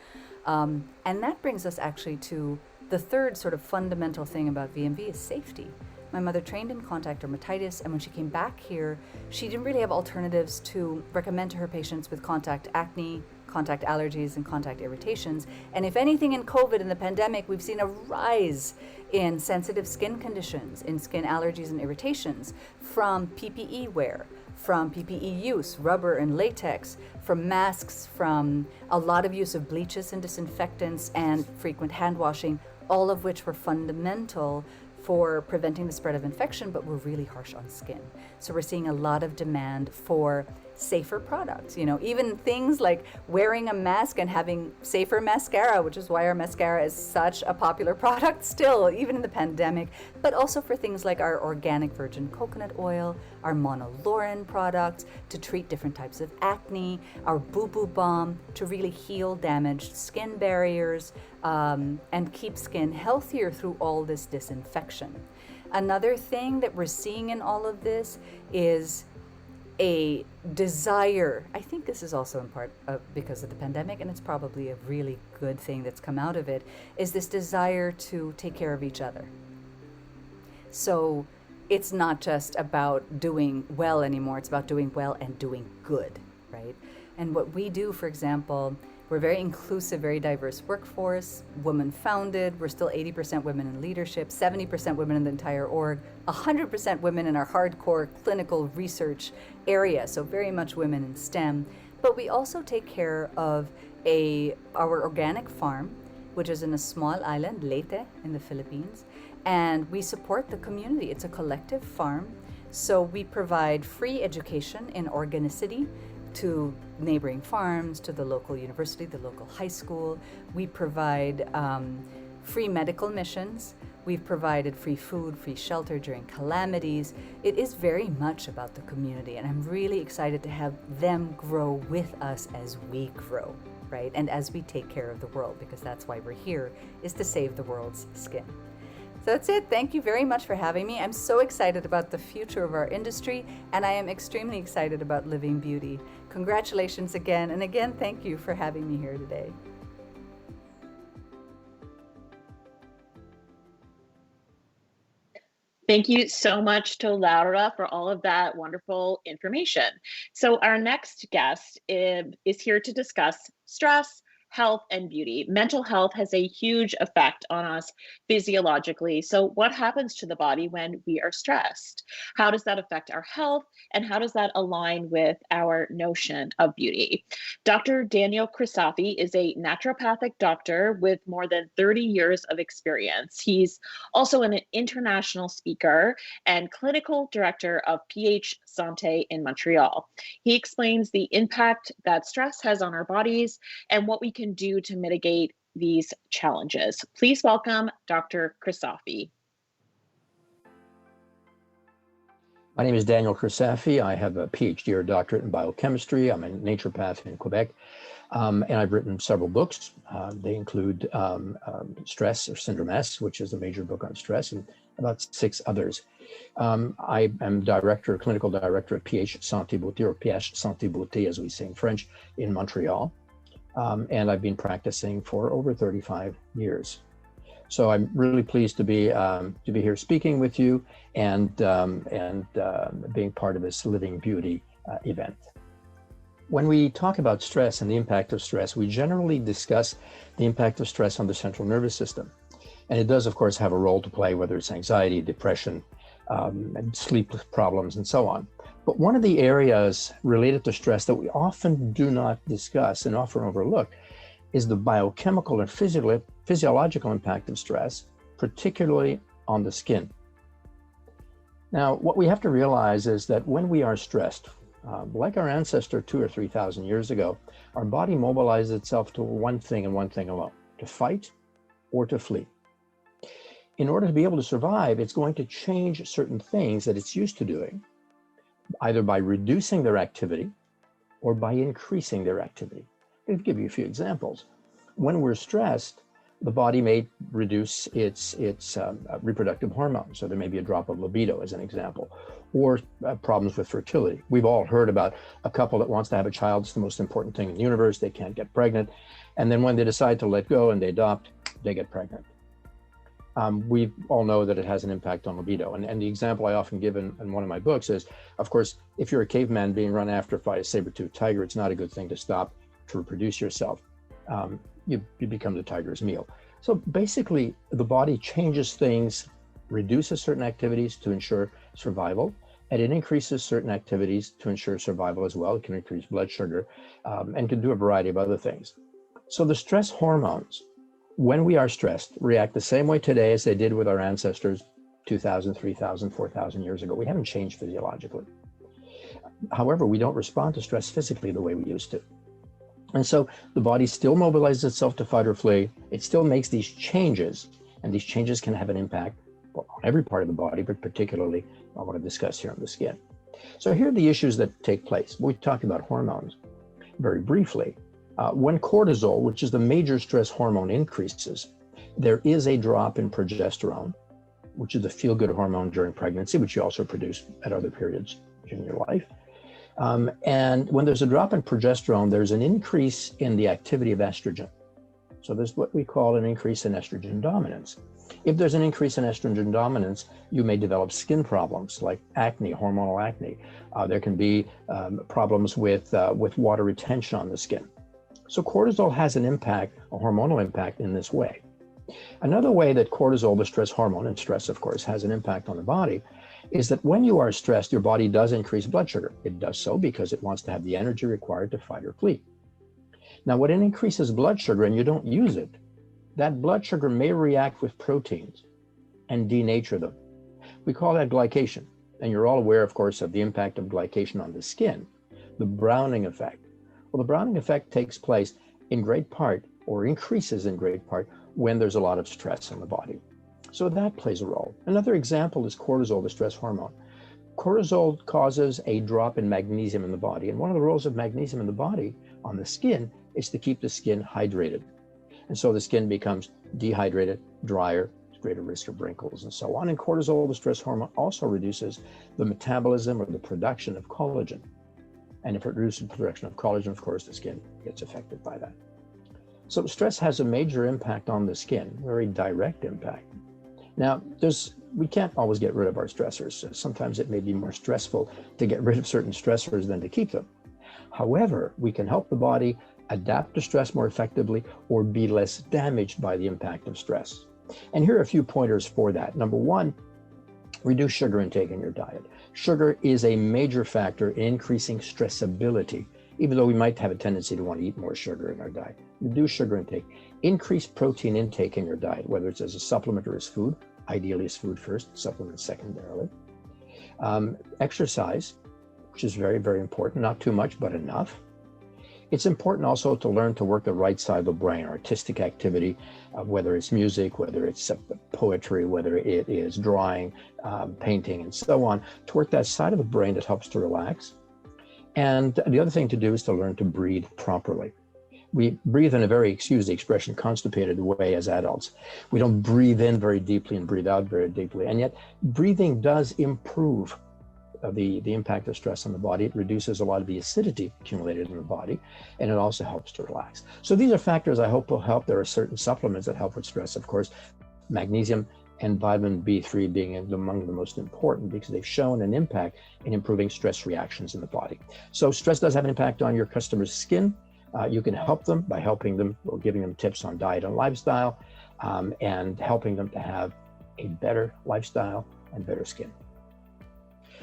And that brings us actually to the third sort of fundamental thing about VMV is safety. My mother trained in contact dermatitis, and when she came back here, she didn't really have alternatives to recommend to her patients with contact acne, contact allergies, and contact irritations. And if anything, in COVID and the pandemic, we've seen a rise in sensitive skin conditions, in skin allergies and irritations from PPE wear, from PPE use, rubber and latex, from masks, from a lot of use of bleaches and disinfectants, and frequent hand washing, all of which were fundamental for preventing the spread of infection, but were really harsh on skin. So we're seeing a lot of demand for safer products, even things like wearing a mask and having safer mascara, which is why our mascara is such a popular product still, even in the pandemic, but also for things like our organic virgin coconut oil, our monolaurin products to treat different types of acne, our boo-boo balm to really heal damaged skin barriers and keep skin healthier through all this disinfection. Another thing that we're seeing in all of this is a desire, I think this is also in part because of the pandemic, and it's probably a really good thing that's come out of it, is this desire to take care of each other. So it's not just about doing well anymore, it's about doing well and doing good, right? And what we do, for example, we're a very inclusive, very diverse workforce, woman-founded. We're still 80% women in leadership, 70% women in the entire org, 100% women in our hardcore clinical research area, so very much women in STEM. But we also take care of our organic farm, which is in a small island, Leyte, in the Philippines, and we support the community. It's a collective farm, so we provide free education in organicity to neighboring farms, to the local university, the local high school. We provide free medical missions. We've provided free food, free shelter during calamities. It is very much about the community, and I'm really excited to have them grow with us as we grow, right? And as we take care of the world, because that's why we're here, is to save the world's skin. So that's it. Thank you very much for having me. I'm so excited about the future of our industry, and I am extremely excited about Living Beauty. Congratulations again, and again, thank you for having me here today. Thank you so much to Laura for all of that wonderful information. So our next guest is here to discuss stress, health, and beauty. Mental health has a huge effect on us physiologically. So what happens to the body when we are stressed? How does that affect our health? And how does that align with our notion of beauty? Dr. Daniel Crisafi is a naturopathic doctor with more than 30 years of experience. He's also an international speaker and clinical director of PH Santé in Montreal. He explains the impact that stress has on our bodies and what we can do to mitigate these challenges. Please welcome Dr. Crisafi. My name is Daniel Crisafi. I have a PhD or doctorate in biochemistry. I'm a naturopath in Quebec. And I've written several books. They include Stress or Syndrome S, which is a major book on stress, and about 6 others. I am clinical director at PH Santé Beauté, or PH Santé Beauté, as we say in French, in Montreal. And I've been practicing for over 35 years. So I'm really pleased to be here speaking with you and being part of this Living Beauty event. When we talk about stress and the impact of stress, we generally discuss the impact of stress on the central nervous system. And it does, of course, have a role to play, whether it's anxiety, depression, and sleep problems, and so on. But one of the areas related to stress that we often do not discuss and often overlook is the biochemical and physiological impact of stress, particularly on the skin. Now, what we have to realize is that when we are stressed, like our ancestor 2,000 or 3,000 years ago, our body mobilizes itself to one thing and one thing alone: to fight or to flee. In order to be able to survive, it's going to change certain things that it's used to doing, either by reducing their activity or by increasing their activity. I'll give you a few examples. When we're stressed, the body may reduce its reproductive hormones. So there may be a drop of libido, as an example, or problems with fertility. We've all heard about a couple that wants to have a child. It's the most important thing in the universe. They can't get pregnant. And then when they decide to let go and they adopt, they get pregnant. We all know that it has an impact on libido. And the example I often give in one of my books is, of course, if you're a caveman being run after by a saber-toothed tiger, it's not a good thing to stop to reproduce yourself. You become the tiger's meal. So basically, the body changes things, reduces certain activities to ensure survival, and it increases certain activities to ensure survival as well. It can increase blood sugar and can do a variety of other things. So the stress hormones, when we are stressed, react the same way today as they did with our ancestors 2,000, 3,000, 4,000 years ago. We haven't changed physiologically. However, we don't respond to stress physically the way we used to. And so the body still mobilizes itself to fight or flee. It still makes these changes, and these changes can have an impact on every part of the body, but particularly I want to discuss here on the skin. So here are the issues that take place. We talked about hormones very briefly. When cortisol, which is the major stress hormone, increases, there is a drop in progesterone, which is the feel-good hormone during pregnancy, which you also produce at other periods in your life. And when there's a drop in progesterone, there's an increase in the activity of estrogen. So there's what we call an increase in estrogen dominance. If there's an increase in estrogen dominance, you may develop skin problems like acne, hormonal acne. There can be problems with water retention on the skin. So cortisol has an impact, a hormonal impact in this way. Another way that cortisol, the stress hormone, and stress, of course, has an impact on the body is that when you are stressed, your body does increase blood sugar. It does so because it wants to have the energy required to fight or flee. Now, when it increases blood sugar and you don't use it, that blood sugar may react with proteins and denature them. We call that glycation. And you're all aware, of course, of the impact of glycation on the skin, the browning effect. Well, the browning effect takes place in great part, or increases in great part, when there's a lot of stress in the body. So that plays a role. Another example is cortisol, the stress hormone. Cortisol causes a drop in magnesium in the body. And one of the roles of magnesium in the body on the skin is to keep the skin hydrated. And so the skin becomes dehydrated, drier, greater risk of wrinkles and so on. And cortisol, the stress hormone, also reduces the metabolism or the production of collagen. And if it reduces the production of collagen, of course, the skin gets affected by that. So stress has a major impact on the skin, very direct impact. Now, we can't always get rid of our stressors. Sometimes it may be more stressful to get rid of certain stressors than to keep them. However, we can help the body adapt to stress more effectively or be less damaged by the impact of stress. And here are a few pointers for that. Number one, reduce sugar intake in your diet. Sugar is a major factor in increasing stressability, even though we might have a tendency to want to eat more sugar in our diet. Reduce sugar intake. Increase protein intake in your diet, whether it's as a supplement or as food. Ideally as food first, supplement secondarily. Exercise, which is very, very important. Not too much, but enough. It's important also to learn to work the right side of the brain, artistic activity, whether it's music, whether it's poetry, whether it is drawing, painting, and so on, to work that side of the brain that helps to relax. And the other thing to do is to learn to breathe properly. we breathe in a very, excuse the expression, constipated way as adults. We don't breathe in very deeply and breathe out very deeply. And yet breathing does improve the impact of stress on the body. It reduces a lot of the acidity accumulated in the body, and it also helps to relax. So these are factors I hope will help. There are certain supplements that help with stress, of course, magnesium and vitamin B3 being among the most important, because they've shown an impact in improving stress reactions in the body. So stress does have an impact on your customer's skin. You can help them by helping them or giving them tips on diet and lifestyle, and helping them to have a better lifestyle and better skin.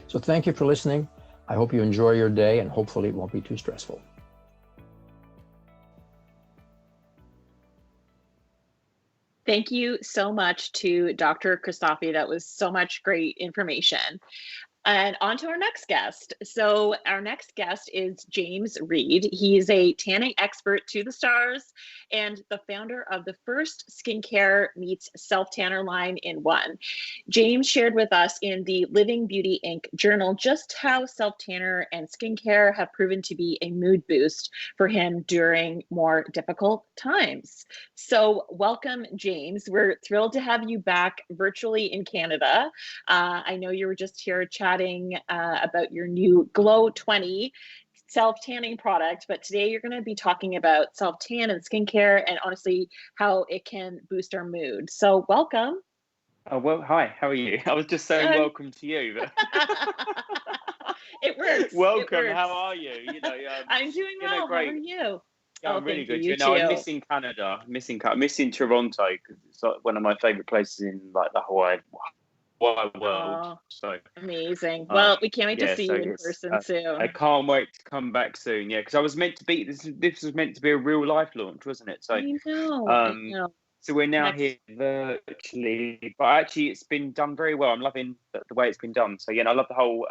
So thank you for listening. I hope you enjoy your day, and hopefully it won't be too stressful. Thank you so much to Dr. Christofi. That was so much great information. And on to our next guest. So our next guest is James Reed. He is a tanning expert to the stars and the founder of the first skincare meets self-tanner line in one. James shared with us in the Living Beauty Inc. journal just how self-tanner and skincare have proven to be a mood boost for him during more difficult times. So welcome, James. We're thrilled to have you back virtually in Canada. I know you were just here chatting about your new Glow 20 self-tanning product, but today you're going to be talking about self-tan and skincare, and honestly how it can boost our mood. So welcome. Oh, well, hi, how are you? I was just saying welcome to you. But It works. Welcome, It works. how are you? I'm doing well. Great. How are you? Yeah, I'm really good. You I'm too. missing Canada, missing Toronto, because it's like one of my favorite places in like the wide world. Oh, so amazing. Well, we can't wait to see you in yes, person soon. I can't wait to come back soon. Yeah, because I was meant to be. This was meant to be a real life launch, wasn't it? So I know. So we're now here virtually, but actually it's been done very well. I'm loving the way it's been done. So I love the whole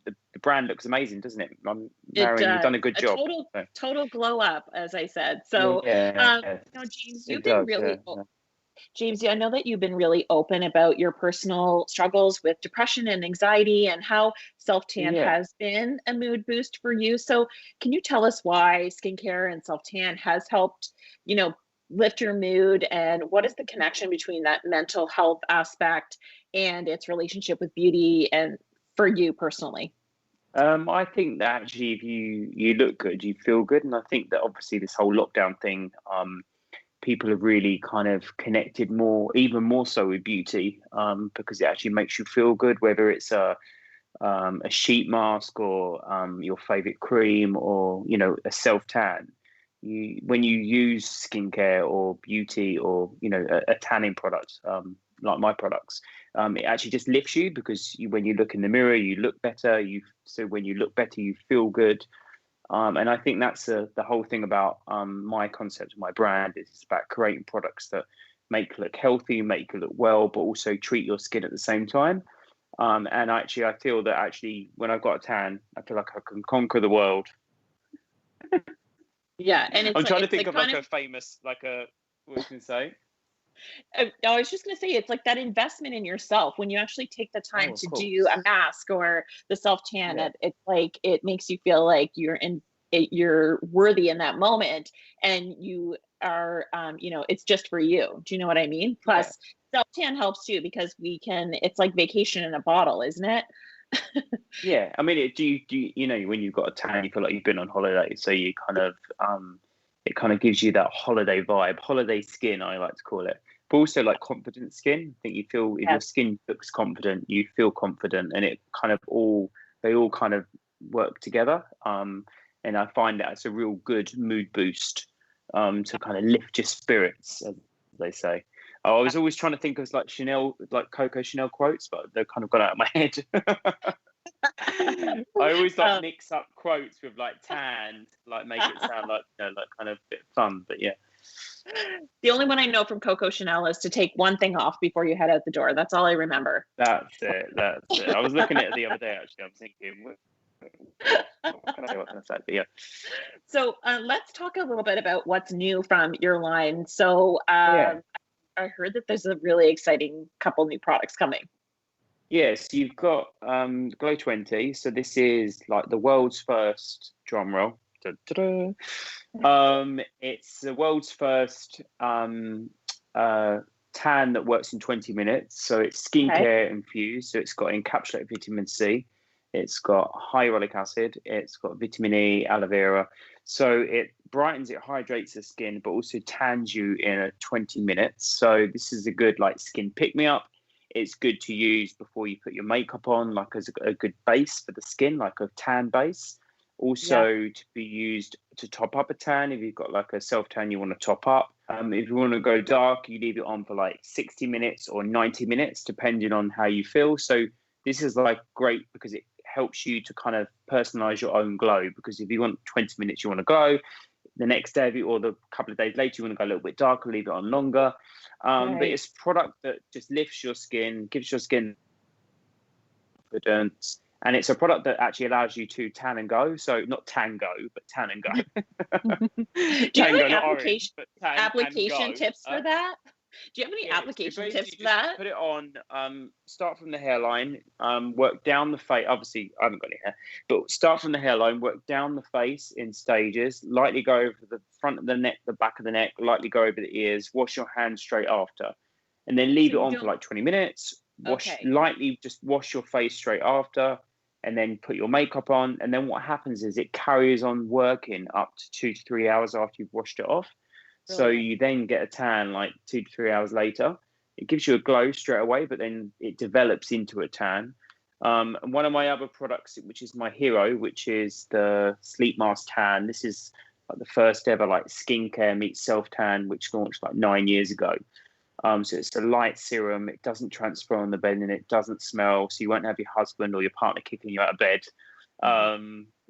the brand looks amazing, doesn't it? Marion, you've done a good job. Total glow up, as I said. So James, you've been really James, I know that you've been really open about your personal struggles with depression and anxiety and how self-tan has been a mood boost for you. So can you tell us why skincare and self-tan has helped, lift your mood, and what is the connection between that mental health aspect and its relationship with beauty and for you personally? I think that actually if you look good, you feel good. And I think that obviously this whole lockdown thing, people have really kind of connected even more so with beauty, because it actually makes you feel good, whether it's a sheet mask or your favorite cream or a self-tan. When you use skincare or beauty or a tanning product, like my products, it actually just lifts you, because when you look in the mirror you look better. So when you look better you feel good. And I think that's the whole thing about my concept of my brand. It's about creating products that make you look healthy, make you look well, but also treat your skin at the same time. And actually, I feel that when I've got a tan, I feel like I can conquer the world. Yeah, and I'm trying to think of a famous, what was I going to say? I was just going to say, it's like that investment in yourself when you actually take the time to do a mask or the self-tan. It's like it makes you feel like you're worthy in that moment, and you are it's just for you. Do you know what I mean? Plus self-tan helps too, because it's like vacation in a bottle, isn't it? Yeah, I mean, do you when you've got a tan, you feel like you've been on holiday, so you kind of it kind of gives you that holiday vibe, holiday skin, I like to call it. But also like confident skin. I think you feel if your skin looks confident, you feel confident, and it kind of they all kind of work together. And I find that it's a real good mood boost to kind of lift your spirits, as they say. I was always trying to think of Coco Chanel quotes, but they've kind of gone out of my head. I always mix up quotes with tan, make it sound like kind of a bit fun, but yeah. The only one I know from Coco Chanel is to take one thing off before you head out the door. That's all I remember. That's it. I was looking at it the other day, actually. I'm thinking, what can I say? But yeah. So let's talk a little bit about what's new from your line. So I heard that there's a really exciting couple new products coming. Yes, you've got Glow 20. So this is like the world's first, drum roll, It's the world's first tan that works in 20 minutes. So it's skincare infused. So it's got encapsulated vitamin C. It's got hyaluronic acid. It's got vitamin E, aloe vera. So it brightens, it hydrates the skin, but also tans you in 20 minutes. So this is a good like skin pick-me-up. It's good to use before you put your makeup on, like as a good base for the skin, like a tan base. Also to be used to top up a tan if you've got like a self-tan you want to top up. If you want to go dark, you leave it on for like 60 minutes or 90 minutes, depending on how you feel. So this is like great because it helps you to kind of personalize your own glow. Because if you want 20 minutes, you want to glow. The next day or the couple of days later, you want to go a little bit darker, leave it on longer. But it's a product that just lifts your skin, gives your skin confidence. And it's a product that actually allows you to tan and go. So not tango, but tan and go. Do you Tango, have not application, orange, but tan application and go. tips for that? Do you have any application tips for that? Put it on, start from the hairline, work down the face. Obviously, I haven't got any hair, but start from the hairline, work down the face in stages, lightly go over the front of the neck, the back of the neck, lightly go over the ears, wash your hands straight after, and then leave it on for like 20 minutes. Lightly, just wash your face straight after, and then put your makeup on. And then what happens is it carries on working up to 2 to 3 hours after you've washed it off. So you then get a tan like 2 to 3 hours later. It gives you a glow straight away, but then it develops into a tan. And one of my other products, which is my hero, which is the Sleep Mask Tan. This is like the first ever like skincare meets self tan, which launched like 9 years ago. So it's a light serum. It doesn't transfer on the bed and it doesn't smell. So you won't have your husband or your partner kicking you out of bed.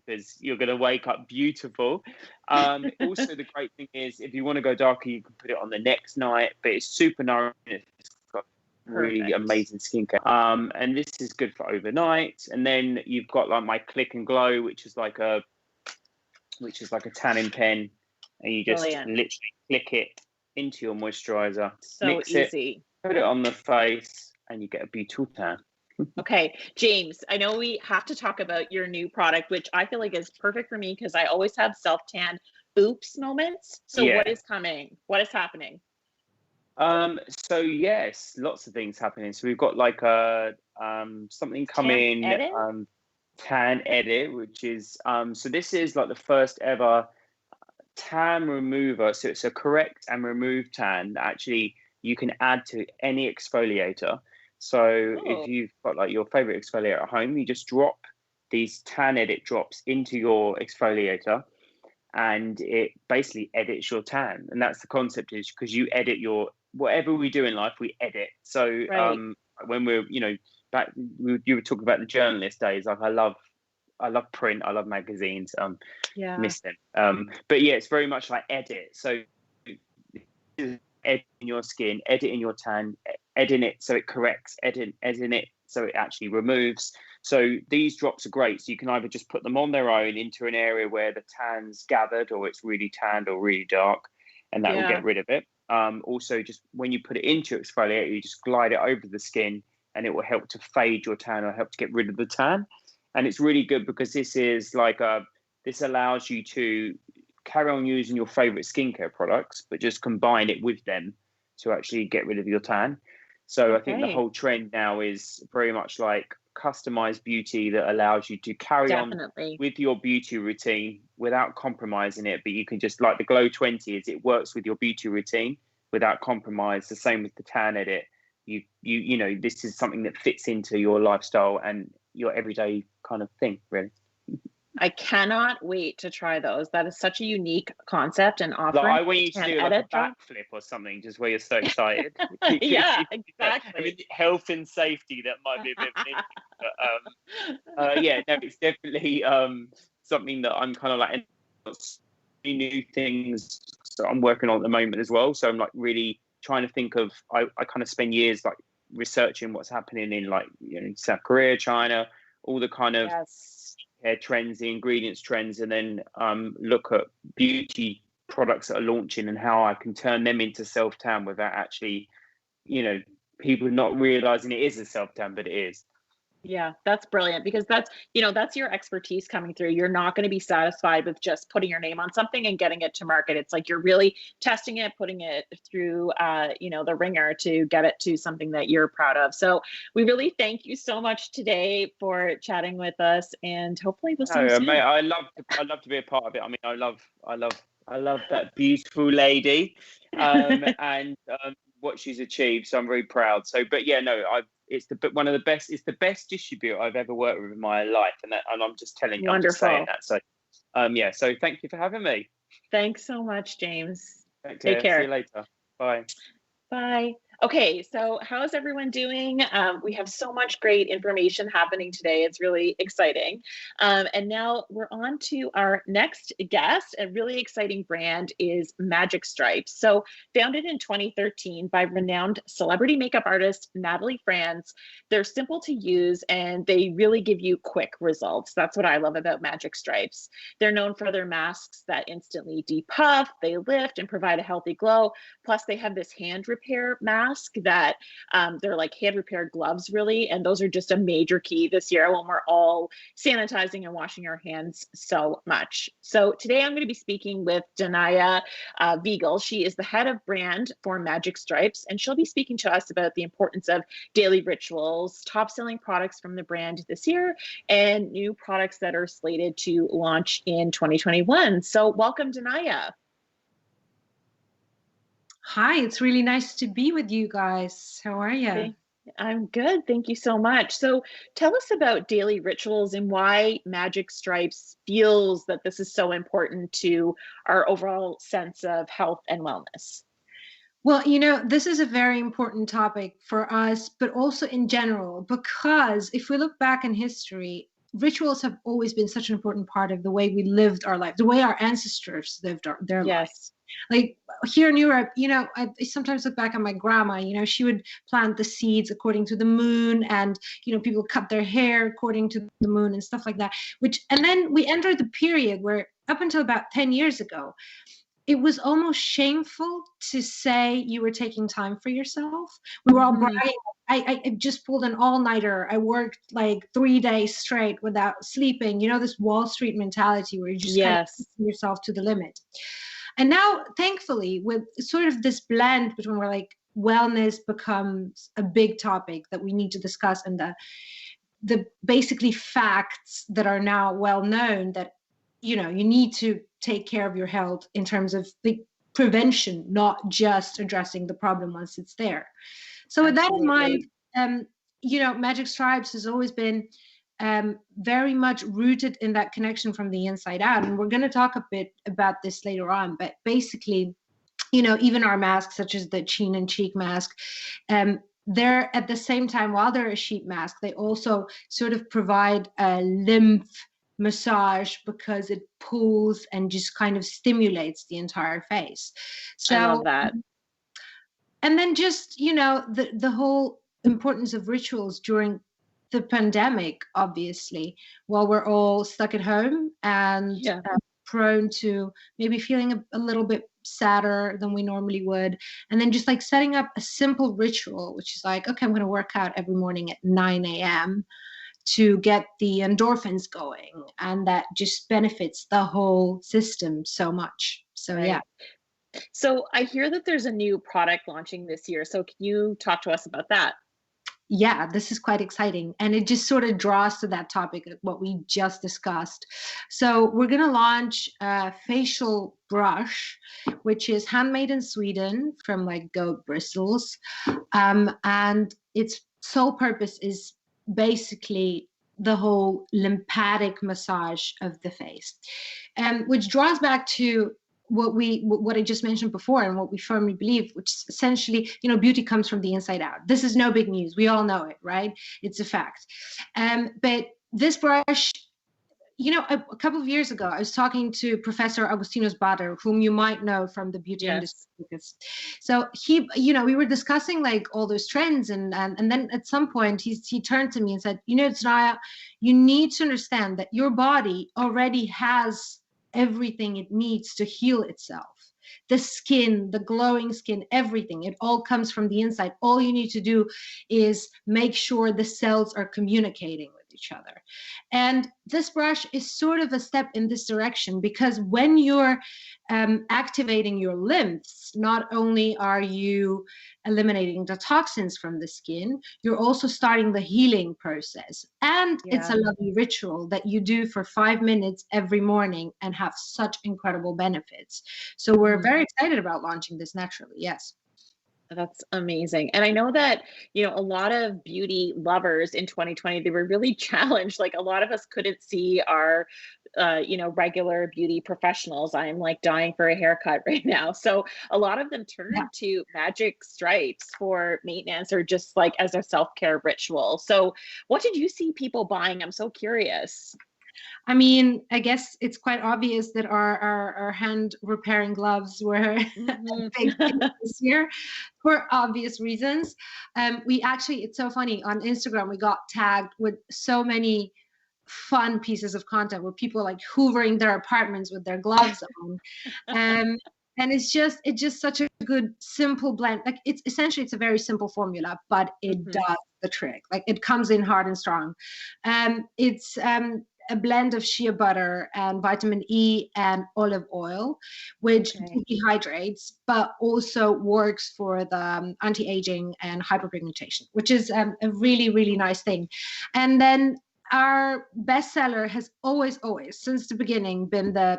Because you're going to wake up beautiful. Also, the great thing is if you want to go darker, you can put it on the next night, but it's super nourishing. It's got really amazing skincare. And this is good for overnight. And then you've got like my Click and Glow, which is like a tanning pen, and you just literally click it into your moisturizer, mix easy. Put it on the face, and you get a beautiful tan. Okay, James, I know we have to talk about your new product, which I feel like is perfect for me because I always have self-tan oops moments. So what is coming? What is happening? So yes, lots of things happening. So we've got like a something coming, tan edit, which is so this is like the first ever tan remover. So it's a correct and remove tan that actually you can add to any exfoliator. So if you've got like your favorite exfoliator at home, you just drop these tan edit drops into your exfoliator and it basically edits your tan. And that's the concept, is because you edit your, whatever we do in life, we edit. So when we're, back, you were talking about the journalist days, like I love print, I love magazines, miss them. But yeah, it's very much like edit. So editing your skin, editing your tan, editing it so it corrects, editing it so it actually removes. So these drops are great. So you can either just put them on their own into an area where the tan's gathered or it's really tanned or really dark, and that will get rid of it. Also, just when you put it into your exfoliator, you just glide it over the skin and it will help to fade your tan or help to get rid of the tan. And it's really good because this is like this allows you to carry on using your favorite skincare products, but just combine it with them to actually get rid of your tan. So I think the whole trend now is very much like customized beauty that allows you to carry on with your beauty routine without compromising it. But you can just, like the Glow 20 is, it works with your beauty routine without compromise. The same with the tan edit. You know, this is something that fits into your lifestyle and your everyday kind of thing, really. I cannot wait to try those. That is such a unique concept and offering. Like I want you to do like a backflip or something, just where you're so excited. Yeah, exactly. I mean, health and safety, that might be a bit of an issue, but yeah, no, it's definitely something that I'm kind of like new things that I'm working on at the moment as well. So I'm like really trying to think of. I kind of spend years like researching what's happening in like South Korea, China, all the kind of hair trends, the ingredients trends, and then look at beauty products that are launching and how I can turn them into self-tan without actually, people not realizing it is a self-tan, but it is. Yeah, that's brilliant because that's, that's your expertise coming through. You're not going to be satisfied with just putting your name on something and getting it to market. It's like you're really testing it, putting it through, the ringer to get it to something that you're proud of. So we really thank you so much today for chatting with us, and hopefully we'll see you soon. Mate, I love to be a part of it. I mean, I love that beautiful lady, and what she's achieved. So I'm very proud. So, but yeah, no, it's one of the best. It's the best distributor I've ever worked with in my life, and I'm just telling you, I'm just saying that. So, yeah. So thank you for having me. Thanks so much, James. Take care. See you later. Bye. Bye. Okay, so how's everyone doing? We have so much great information happening today. It's really exciting. And now we're on to our next guest. A really exciting brand is Magic Stripes. So founded in 2013 by renowned celebrity makeup artist Natalie Franz, they're simple to use and they really give you quick results. That's what I love about Magic Stripes. They're known for their masks that instantly depuff, they lift and provide a healthy glow. Plus they have this hand repair mask that they're like hand repaired gloves really, and those are just a major key this year when we're all sanitizing and washing our hands so much. So today I'm going to be speaking with Danaya Viegel. She is the head of brand for Magic Stripes, and she'll be speaking to us about the importance of daily rituals, top selling products from the brand this year, and new products that are slated to launch in 2021. So welcome, Danaya. Hi, it's really nice to be with you guys. How are you? I'm good. Thank you so much. So tell us about daily rituals and why Magic Stripes feels that this is so important to our overall sense of health and wellness. Well, this is a very important topic for us, but also in general, because if we look back in history, rituals have always been such an important part of the way we lived our life, the way our ancestors lived their lives. Like here in Europe, I sometimes look back at my grandma, she would plant the seeds according to the moon, and, people cut their hair according to the moon and stuff like that, and then we entered the period where up until about 10 years ago, it was almost shameful to say you were taking time for yourself. We were all bragging. I just pulled an all-nighter. I worked like 3 days straight without sleeping. This Wall Street mentality where you just kind of push yourself to the limit. And now, thankfully, with sort of this blend between where like wellness becomes a big topic that we need to discuss, and the basically facts that are now well known that you need to take care of your health in terms of the prevention, not just addressing the problem once it's there. So with that in mind, Magic Stripes has always been very much rooted in that connection from the inside out. And we're going to talk a bit about this later on, but basically, even our masks, such as the chin and cheek mask, they're at the same time, while they're a sheet mask, they also sort of provide a lymph massage because it pulls and just kind of stimulates the entire face. So I love that. And then just, the whole importance of rituals during the pandemic, obviously, while we're all stuck at home and prone to maybe feeling a little bit sadder than we normally would. And then just like setting up a simple ritual, which is like, okay, I'm going to work out every morning at 9 a.m. to get the endorphins going. And that just benefits the whole system so much. So, yeah. So I hear that there's a new product launching this year. So can you talk to us about that? Yeah, this is quite exciting. And it just sort of draws to that topic, what we just discussed. So we're going to launch a facial brush, which is handmade in Sweden from like goat bristles. And its sole purpose is basically the whole lymphatic massage of the face, which draws back to what I just mentioned before, and what we firmly believe, which is essentially, beauty comes from the inside out. This is no big news. We all know it, right? It's a fact. But this brush, a couple of years ago, I was talking to Professor Augustinus Bader, whom you might know from the beauty industry. So he, we were discussing like all those trends, and then at some point he turned to me and said, Danaya, you need to understand that your body already has everything it needs to heal itself. the skin, the glowing skin, everything. It all comes from the inside. All you need to do is make sure the cells are communicating with each other. And this brush is sort of a step in this direction, because when you're activating your lymphs, not only are you eliminating the toxins from the skin, you're also starting the healing process. And it's a lovely ritual that you do for 5 minutes every morning and have such incredible benefits. So we're very excited about launching this naturally. Yes. That's amazing. And I know that, a lot of beauty lovers in 2020, they were really challenged. Like a lot of us couldn't see our, regular beauty professionals. I'm like dying for a haircut right now. So a lot of them turned to magic stripes for maintenance or just like as a self-care ritual. So what did you see people buying? I'm so curious. I mean, I guess it's quite obvious that our hand repairing gloves were a big thing this year for obvious reasons. It's so funny, on Instagram, we got tagged with so many fun pieces of content where people are like hoovering their apartments with their gloves on. And it's just such a good, simple blend. Like it's a very simple formula, but it does the trick. Like it comes in hard and strong. It's a blend of shea butter and vitamin E and olive oil, which dehydrates, but also works for the anti-aging and hyperpigmentation, which is a really, really nice thing. And then our bestseller has always, since the beginning, been the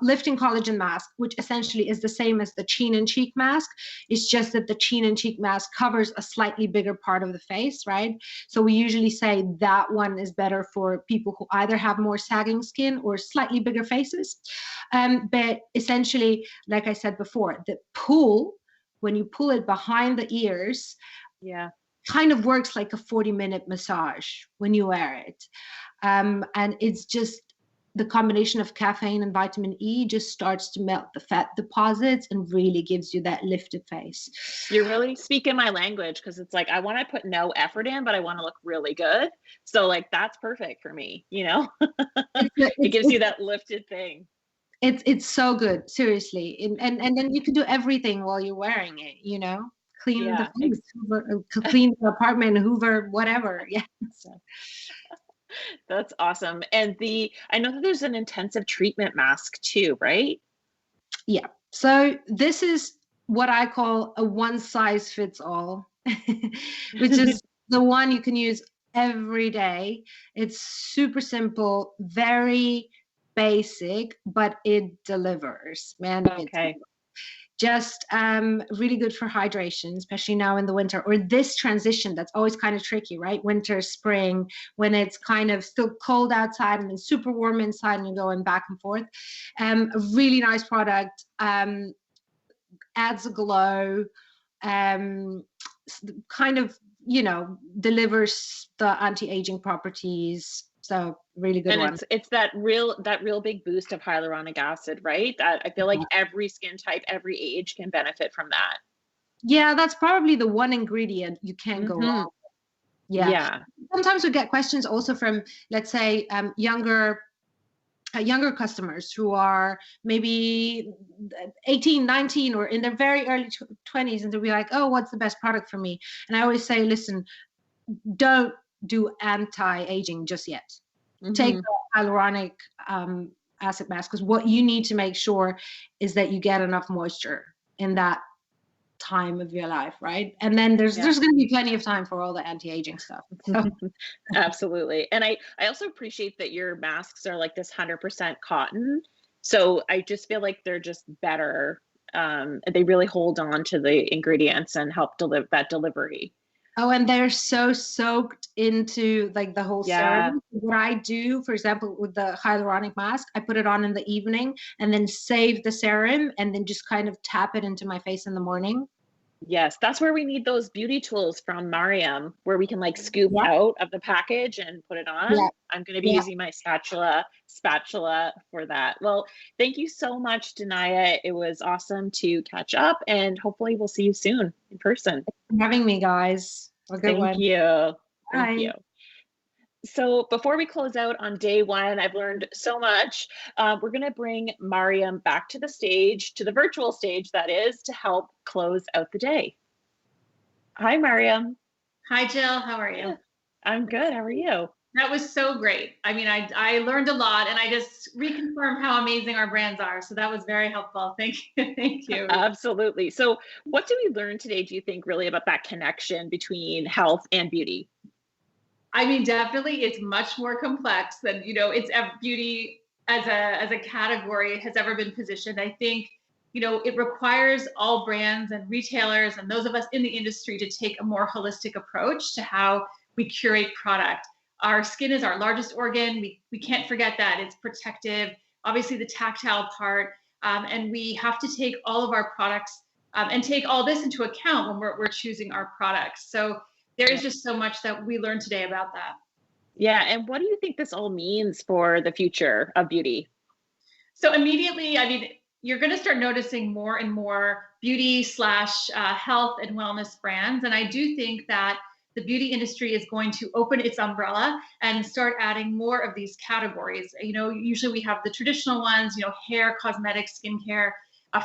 lifting collagen mask, which essentially is the same as the chin and cheek mask. It's just that the chin and cheek mask covers a slightly bigger part of the face, right? So we usually say that one is better for people who either have more sagging skin or slightly bigger faces. But essentially, like I said before, the pull, when you pull it behind the ears, kind of works like a 40-minute massage when you wear it. And it's just the combination of caffeine and vitamin E just starts to melt the fat deposits and really gives you that lifted face. You're really speaking my language, because it's like I want to put no effort in, but I want to look really good. So like that's perfect for me, It gives you that lifted thing. It's so good, seriously. And then you can do everything while you're wearing it, clean the face, clean the apartment, hoover, whatever. Yeah. That's awesome. And I know that there's an intensive treatment mask too, right? Yeah. So this is what I call a one size fits all, which is the one you can use every day. It's super simple, very basic, but it delivers, man. Okay. Just really good for hydration, especially now in the winter, or this transition that's always kind of tricky, right? Winter, spring, when it's kind of still cold outside and then super warm inside and you're going back and forth. A really nice product, adds a glow, kind of, delivers the anti-aging properties. So really good one. And it's that real big boost of hyaluronic acid, right? That I feel like every skin type, every age can benefit from that. Yeah, that's probably the one ingredient you can't go wrong. Yeah. Sometimes we get questions also from, let's say, younger customers who are maybe 18, 19, or in their very early 20s, and they'll be like, oh, what's the best product for me? And I always say, listen, don't do anti-aging just yet. Take the hyaluronic acid mask, because what you need to make sure is that you get enough moisture in that time of your life, right? And then there's going to be plenty of time for all the anti-aging stuff. So. Absolutely. And I also appreciate that your masks are like this 100% cotton. So I just feel like they're just better. They really hold on to the ingredients and help deliver that delivery. Oh, and they're so soaked into like the whole serum. What I do, for example, with the hyaluronic mask, I put it on in the evening and then save the serum and then just kind of tap it into my face in the morning. Yes, that's where we need those beauty tools from Mariam, where we can like scoop out of the package and put it on. I'm going to be using my spatula for that. Well, thank you so much, Danaya. It was awesome to catch up, and hopefully we'll see you soon in person. Thanks for having me, guys. Thank you. Bye. Thank you. So before we close out on day one, I've learned so much. We're going to bring Mariam back to the stage, to the virtual stage, that is, to help close out the day. Hi, Mariam. Hi, Jill. How are you? I'm good. How are you? That was so great. I mean, I learned a lot, and I just reconfirmed how amazing our brands are. So that was very helpful. Thank you. Thank you. Absolutely. So what did we learn today, do you think, really about that connection between health and beauty? I mean, definitely it's much more complex than, it's beauty as a category has ever been positioned. I think, it requires all brands and retailers and those of us in the industry to take a more holistic approach to how we curate product. Our skin is our largest organ. We can't forget that. It's protective, obviously the tactile part. And we have to take all of our products and take all this into account when we're choosing our products. So there is just so much that we learned today about that. Yeah. And what do you think this all means for the future of beauty? So immediately, I mean, you're going to start noticing more and more beauty / health and wellness brands. And I do think that the beauty industry is going to open its umbrella and start adding more of these categories. Usually we have the traditional ones, hair, cosmetics, skincare,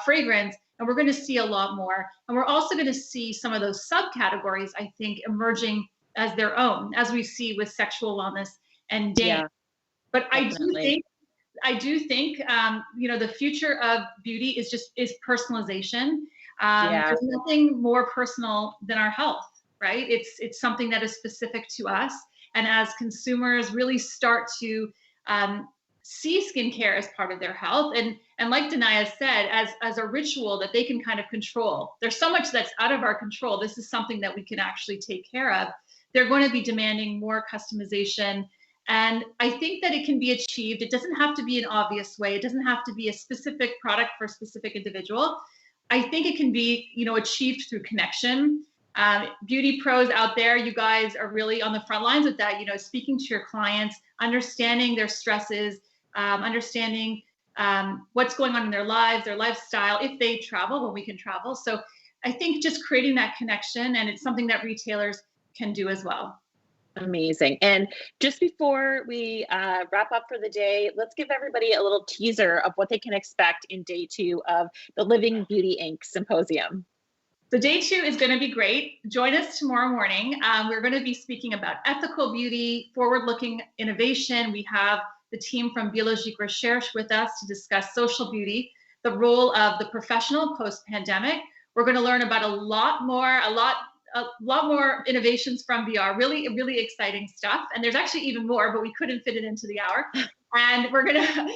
fragrance, and we're going to see a lot more. And we're also going to see some of those subcategories, I think, emerging as their own, as we see with sexual wellness and dating. Yeah, but definitely. I do think, the future of beauty is personalization. There's nothing more personal than our health, right? It's something that is specific to us. And as consumers really start to see skincare as part of their health, and like Danaya said, as a ritual that they can kind of control. There's so much that's out of our control. This is something that we can actually take care of. They're going to be demanding more customization. And I think that it can be achieved. It doesn't have to be an obvious way. It doesn't have to be a specific product for a specific individual. I think it can be, achieved through connection. Beauty pros out there, you guys are really on the front lines with that, speaking to your clients, understanding their stresses, understanding what's going on in their lives, their lifestyle, if they travel, when we can travel. So I think just creating that connection, and it's something that retailers can do as well. Amazing. And just before we wrap up for the day, let's give everybody a little teaser of what they can expect in day 2 of the Living Beauty Inc. Symposium. So day 2 is going to be great. Join us tomorrow morning. We're going to be speaking about ethical beauty, forward-looking innovation. We have the team from Biologique Recherche with us to discuss social beauty, the role of the professional post-pandemic. We're going to learn about a lot more innovations from VR, really exciting stuff. And there's actually even more, but we couldn't fit it into the hour. And we're gonna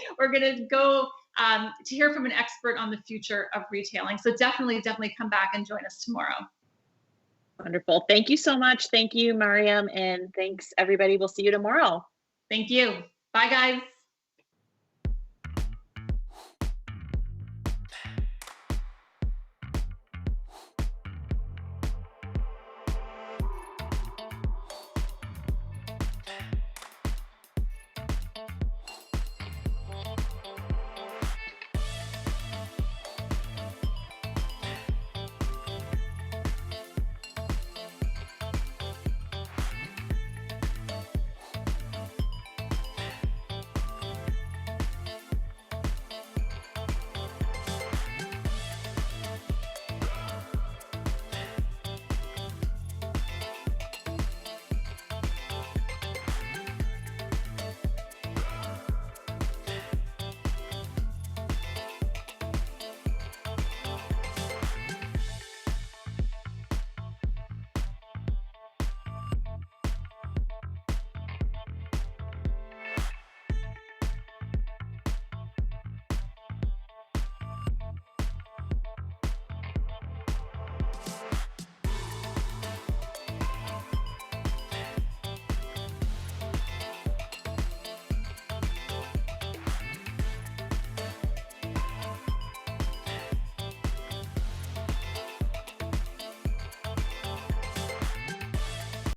go to hear from an expert on the future of retailing. So definitely come back and join us tomorrow. Wonderful. Thank you so much. Thank you, Mariam. And thanks, everybody. We'll see you tomorrow. Thank you. Bye, guys.